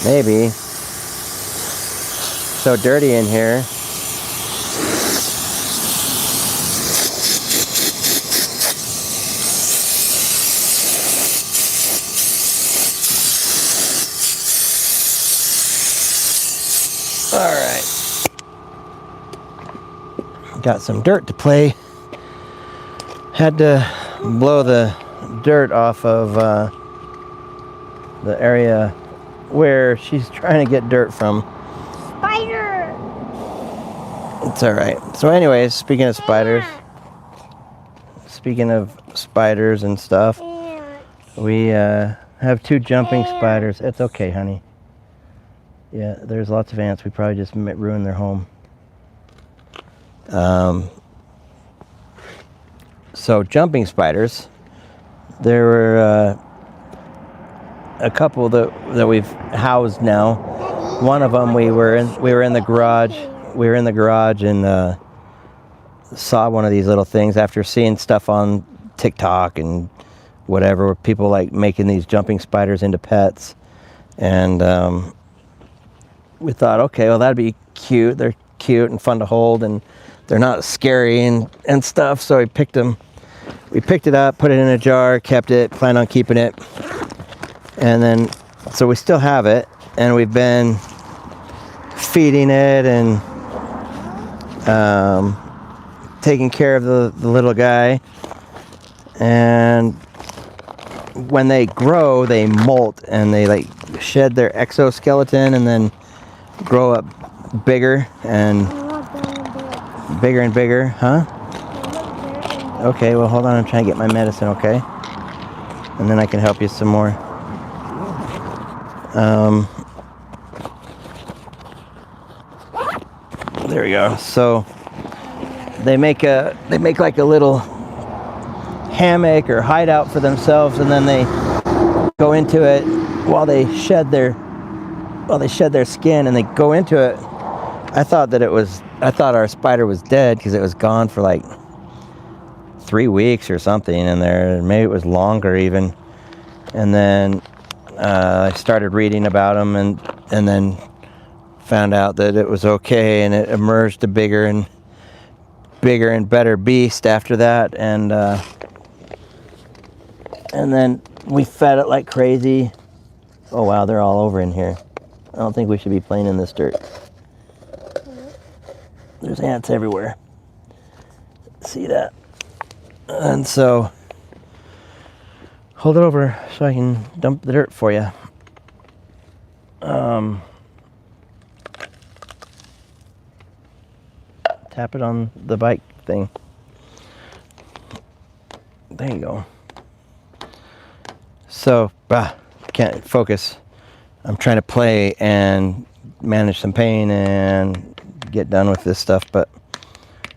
Maybe. So dirty in here. All right. Got some dirt to play. Had to blow the dirt off of the area where she's trying to get dirt from. Spider! It's all right. So anyways, speaking of spiders and stuff, we have 2 jumping spiders. It's okay, honey. Yeah, there's lots of ants. We probably just ruined their home. So jumping spiders, there were a couple that we've housed now. One of them we were in the garage. We were in the garage and saw one of these little things after seeing stuff on TikTok and whatever, where people like making these jumping spiders into pets. And we thought, okay, well that'd be cute. They're cute and fun to hold, and they're not scary and stuff. So we picked them. We picked it up, put it in a jar, kept it, planned on keeping it. And then, so we still have it, and we've been feeding it and taking care of the little guy. And when they grow, they molt and they like shed their exoskeleton and then grow up bigger and bigger, huh? Okay, well hold on, I'm trying to get my medicine, okay? And then I can help you some more. There we go. So they make like a little hammock or hideout for themselves, and then they go into it while they shed their skin, and they go into it. I thought our spider was dead because it was gone for like 3 weeks or something in there. Maybe it was longer even. And then I started reading about them and then found out that it was okay, and it emerged a bigger and better beast after that. And then we fed it like crazy. Oh wow, they're all over in here. I don't think we should be playing in this dirt. There's ants everywhere. See that? And so, hold it over so I can dump the dirt for you. Tap it on the bike thing. There you go. So, can't focus. I'm trying to play and manage some pain and get done with this stuff, but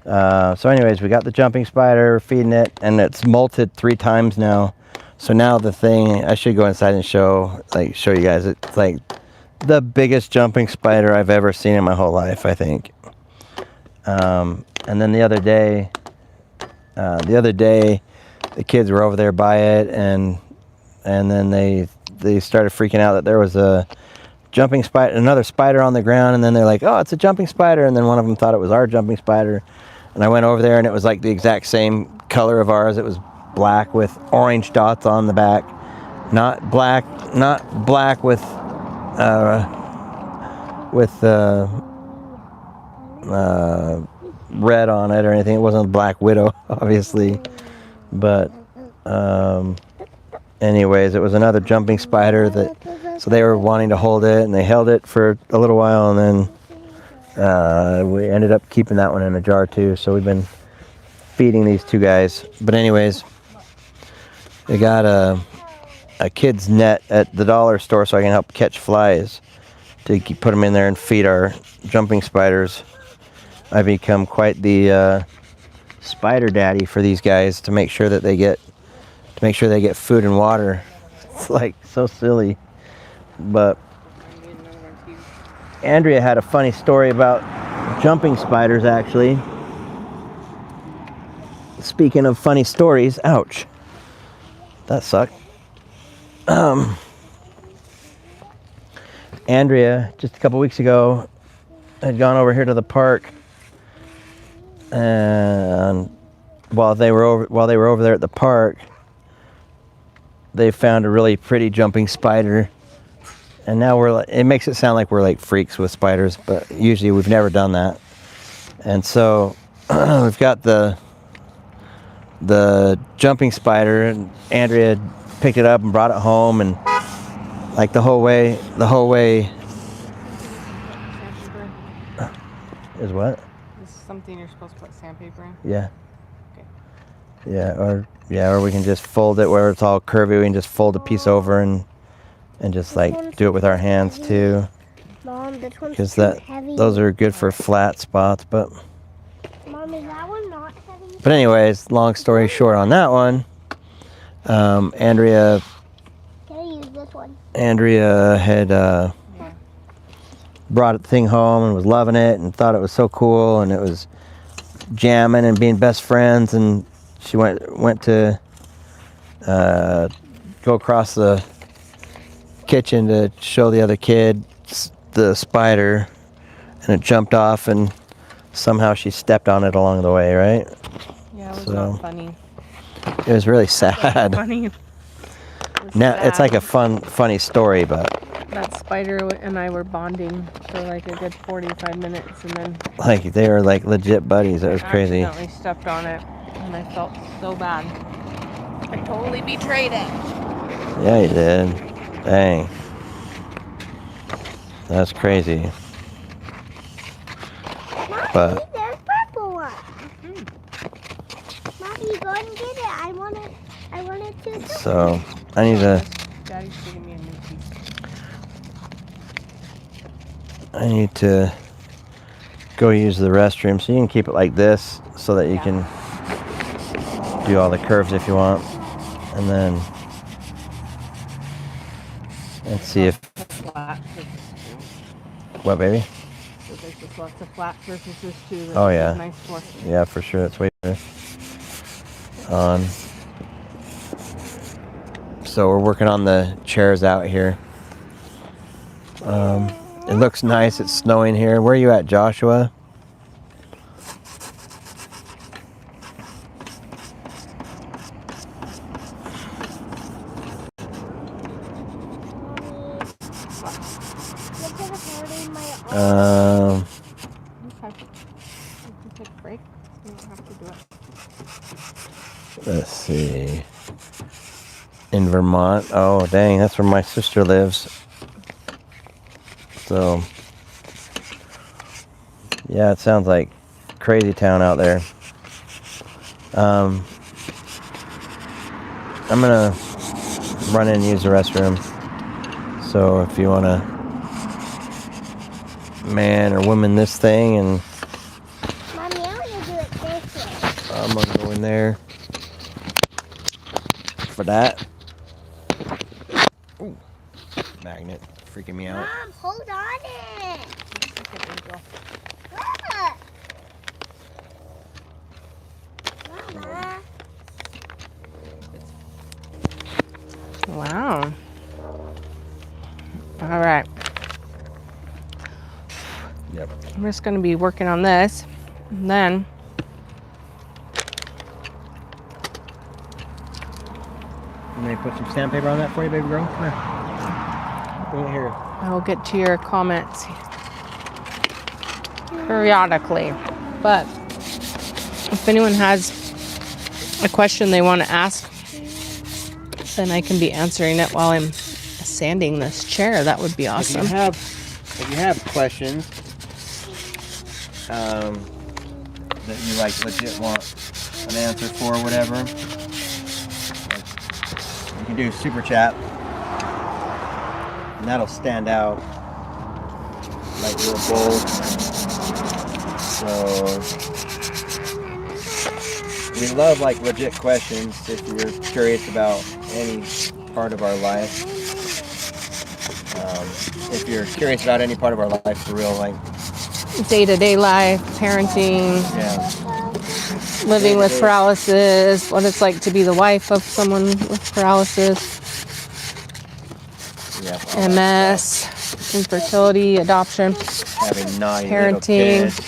so anyways, we got the jumping spider, feeding it, and it's molted 3 times now. So now the thing, I should go inside and show you guys. It's like the biggest jumping spider I've ever seen in my whole life, I think. And then the other day, the kids were over there by it, and then they they started freaking out that there was a jumping spider, another spider on the ground, and then they're like, oh, it's a jumping spider, and then one of them thought it was our jumping spider, and I went over there and it was like the exact same color of ours. It was black with orange dots on the back, not black with red on it or anything. It wasn't a black widow, obviously, but anyways, it was another jumping spider so they were wanting to hold it, and they held it for a little while, and then we ended up keeping that one in a jar too. So we've been feeding these two guys. But anyways, they got a kid's net at the dollar store so I can help catch flies to put them in there and feed our jumping spiders. I've become quite the spider daddy for these guys to make sure that they get food and water. It's like so silly. But Andrea had a funny story about jumping spiders, actually. Speaking of funny stories, ouch, that sucked. Andrea, just a couple weeks ago, had gone over here to the park, and while they were over there at the park, they found a really pretty jumping spider. And now it makes it sound like we're like freaks with spiders, but usually we've never done that. And so we've got the jumping spider, and Andrea picked it up and brought it home, and like the whole way is what? This is something you're supposed to put sandpaper in? Yeah. Okay. Or we can just fold it where it's all curvy. We can just fold a piece over and just like do it with our hands too. Mom, this one's Because too heavy. those are good for flat spots, but. Mom, is that one not heavy? But anyways, long story short on that one, Andrea Can I use this one? had brought the thing home and was loving it and thought it was so cool, and it was jamming and being best friends, and she went to go across the kitchen to show the other kid the spider, and it jumped off, and somehow she stepped on it along the way, right? Yeah, it was not funny. It was really sad. Funny. Now it's like a funny story, but that spider and I were bonding for like a good 45 minutes, and then like they were like legit buddies. It was crazy. I accidentally stepped on it, and I felt so bad. I totally betrayed it. Yeah, you did. Dang. That's crazy. Mommy, But there's purple one. Mommy, go and get it. I want it too. so I need to. Daddy's giving me a new piece. I need to go use the restroom, so you can keep it like this so that you can do all the curves if you want, and then let's see if Flat surfaces. what, baby? So there's just lots of flat surfaces too. Oh, yeah. Nice for. Yeah, for sure. That's way better. So we're working on the chairs out here. It looks nice. It's snowing here. Where are you at, Joshua? Okay. You can take a break. You don't have to do it. Let's see. In Vermont. Oh, dang. That's where my sister lives. So, yeah, it sounds like crazy town out there. I'm gonna run in and use the restroom. So if you wanna man or woman this thing, and Mommy, I want to do it this way. I'm gonna go in there for that. Ooh, magnet freaking me out. Mom, hold on it. Look. Mama. Wow. I'm just going to be working on this. And then Let me put some sandpaper on that for you, baby girl. Come here. Bring it here. I'll get to your comments periodically. But if anyone has a question they want to ask, then I can be answering it while I'm sanding this chair. That would be awesome. If you have questions that you like legit want an answer for, or whatever, you can do super chat, and that'll stand out like real bold. So we love like legit questions if you're curious about any part of our life. If you're curious about any part of our life for real, like day-to-day life, parenting, yeah, living with paralysis, what it's like to be the wife of someone with paralysis, yeah, MS, infertility, adoption, having naughty parenting, little kids.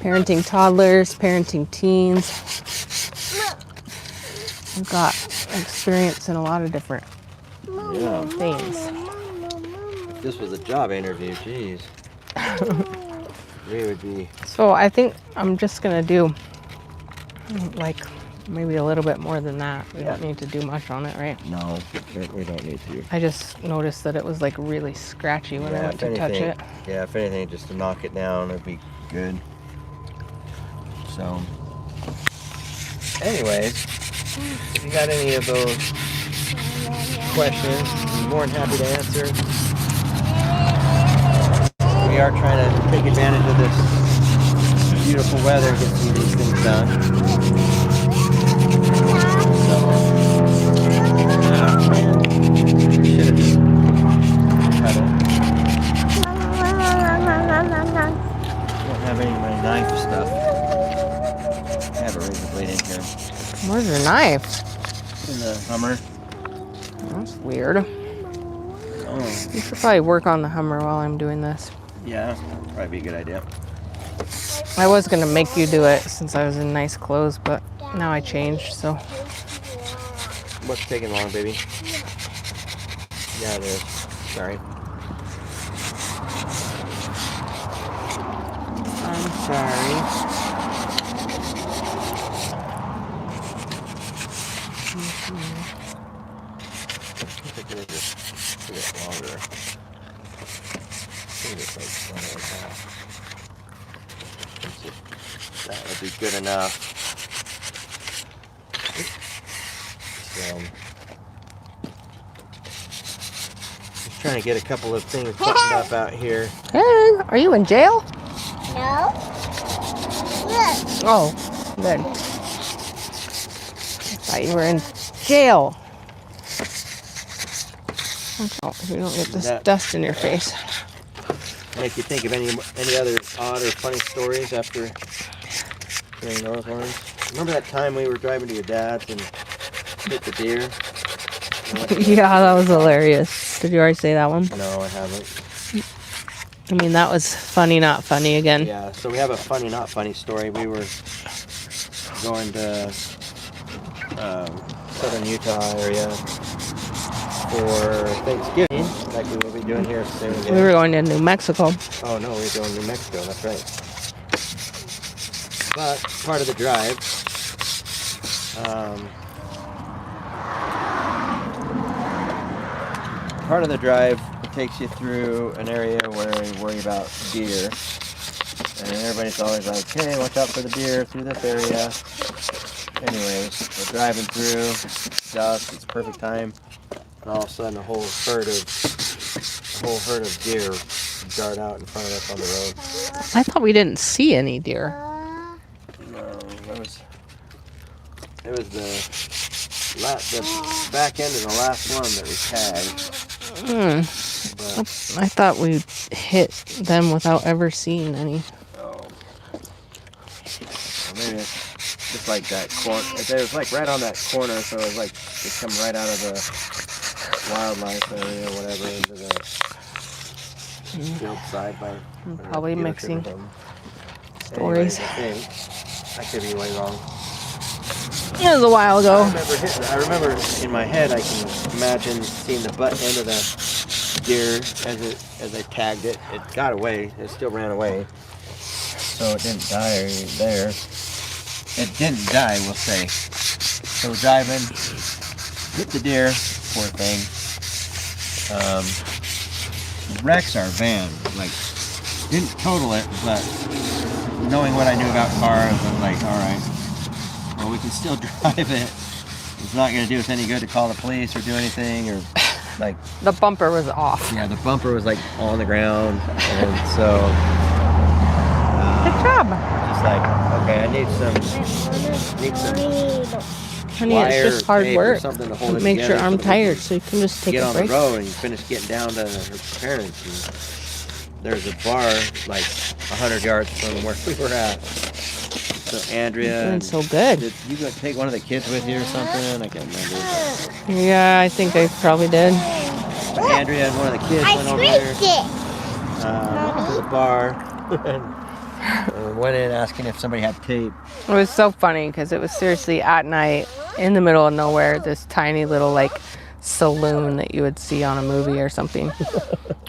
parenting toddlers, parenting teens. I've got experience in a lot of different things. If this was a job interview, geez, we would be. So I think I'm just gonna do like maybe a little bit more than that. We don't need to do much on it, right? No, we don't need to. I just noticed that it was like really scratchy when I went to touch it. Yeah, if anything, just to knock it down, it'd be good. So, anyways, if you got any of those questions, I'm more than happy to answer. We are trying to take advantage of this beautiful weather to get some of these things done. Should have just cut it. Don't have any of my knife stuff. I have a razor blade in here. Where's your knife? In the Hummer. That's weird. Oh. You should probably work on the Hummer while I'm doing this. Yeah, probably be a good idea. I was gonna make you do it since I was in nice clothes, but now I changed, so. What's taking long, baby? Yeah, it is. Sorry. I'm sorry. I think it is a bit longer. That would be good enough. So, just trying to get a couple of things buttoned up out here. Hey, are you in jail? No. Look. Oh, good. I thought you were in jail. Watch out, you don't get this dust in your face. Make you think of any other odd or funny stories after hearing those ones? Remember that time we were driving to your dad's and hit the deer? Yeah, that was hilarious. Did you already say that one? No, I haven't. I mean, that was funny, not funny again. Yeah, so we have a funny, not funny story. We were going to southern Utah area for Thanksgiving, like we will be doing here soon. We were going to New Mexico. Oh no, we were going to New Mexico, that's right. But part of the drive, takes you through an area where we worry about deer. And everybody's always like, hey, watch out for the deer through this area. Anyways, we're driving through, dusk, it's perfect time. And all of a sudden a whole herd of deer dart out in front of us on the road. I thought we didn't see any deer. No, it was the back end of the last one that we tagged. But, I thought we hit them without ever seeing any. oh. Maybe it's just like that corner. It was like right on that corner, so it was like just come right out of the wildlife area or whatever into the field side by Probably dealership or mixing something. stories. Anyways, I think I could be way wrong. It was a while ago. I remember in my head I can imagine seeing the butt end of the deer as I tagged it. It got away. It still ran away. So it didn't die there. It didn't die, we'll say. So we're driving, hit the deer, poor thing. Wrecks our van. Like, didn't total it, but knowing what I knew about cars, I was like, all right, well, we can still drive it. It's not going to do us any good to call the police or do anything, or like. The bumper was off. Yeah, the bumper was like on the ground, and so. Good job. Just like, okay, I need some Honey, wire it's just hard tape or work. something to hold It it makes your together arm so that we tired, can so you can just take get a on break. the road and finish getting down to her parents. And there's a bar like 100 yards from where we were at. So Andrea, You're doing so good. did you go take one of the kids with you or something? I can't remember. Yeah, I think I probably did. Andrea and one of the kids went over there to the bar and went in asking if somebody had tape. It was so funny because it was seriously at night in the middle of nowhere, this tiny little like saloon that you would see on a movie or something.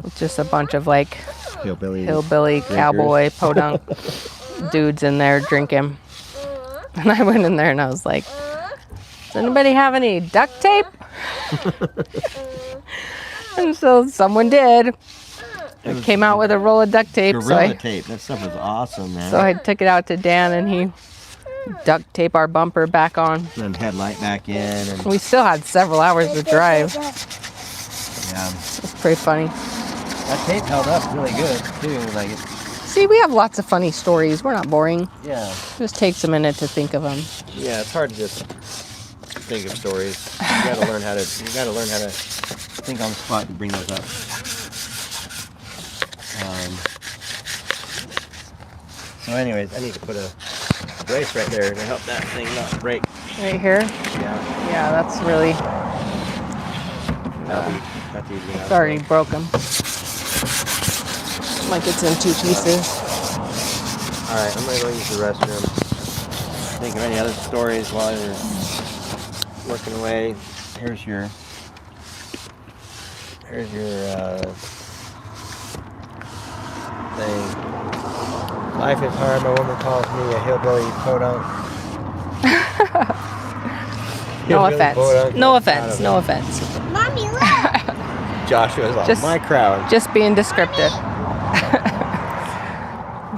It's just a bunch of like hillbilly cowboy podunk dudes in there drinking. And I went in there and I was like, does anybody have any duct tape? And so someone did. It came out with a roll of duct tape. Gorilla tape. That stuff was awesome, man. So I took it out to Dan and he duct tape our bumper back on. And headlight back in. And We still had several hours to drive. yeah, It's pretty funny. that tape held up really good too. Like, See, we have lots of funny stories. We're not boring. yeah, It just takes a minute to think of them. yeah. It's hard to just think of stories. You gotta learn how to. You gotta learn how to think on the spot and bring those up. So, anyways, I need to put a brace right there to help that thing not break. Right here? Yeah, Yeah, that's really, that's easy enough. it's already broken. Like it's in two pieces. All right, I'm gonna go use the restroom. Think of any other stories while you're working away. Here's your thing. Life is hard. My woman calls me a hillbilly podunk. No Hillbilly offense. podunk. No I'm proud offense. of No it. offense. Mommy, look. Joshua's on Just- my crowd. Just being descriptive.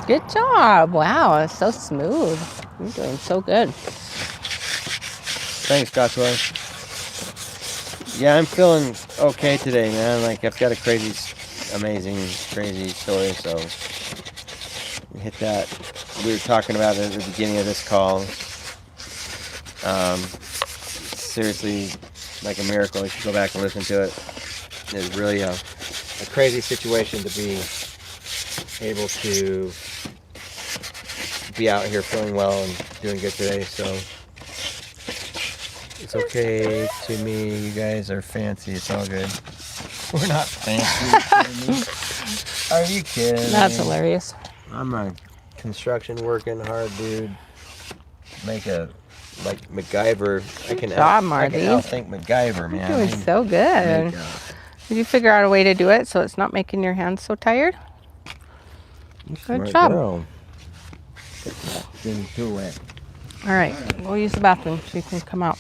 Good job. Wow, it's so smooth. You're doing so good. Thanks, Joshua. Yeah, I'm feeling okay today, man. Like, I've got a crazy story, so we hit that. We were talking about it at the beginning of this call. Seriously, like a miracle. You should go back and listen to it. It's really a crazy situation to be able to be out here feeling well and doing good today, so it's okay to me. You guys are fancy. It's all good. We're not fancy. Are you kidding? That's hilarious. I'm a construction working hard dude. Make a like MacGyver. I can outthink MacGyver, man. You're doing so good. Did you figure out a way to do it so it's not making your hands so tired? Good job. Girl. Didn't do it. All right, we'll use the bathroom so you can come out.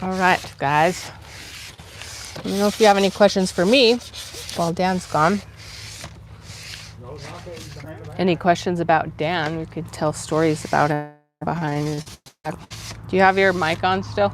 All right, guys. Let me know if you have any questions for me while Dan's gone. Any questions about Dan? We could tell stories about him behind his back. Do you have your mic on still?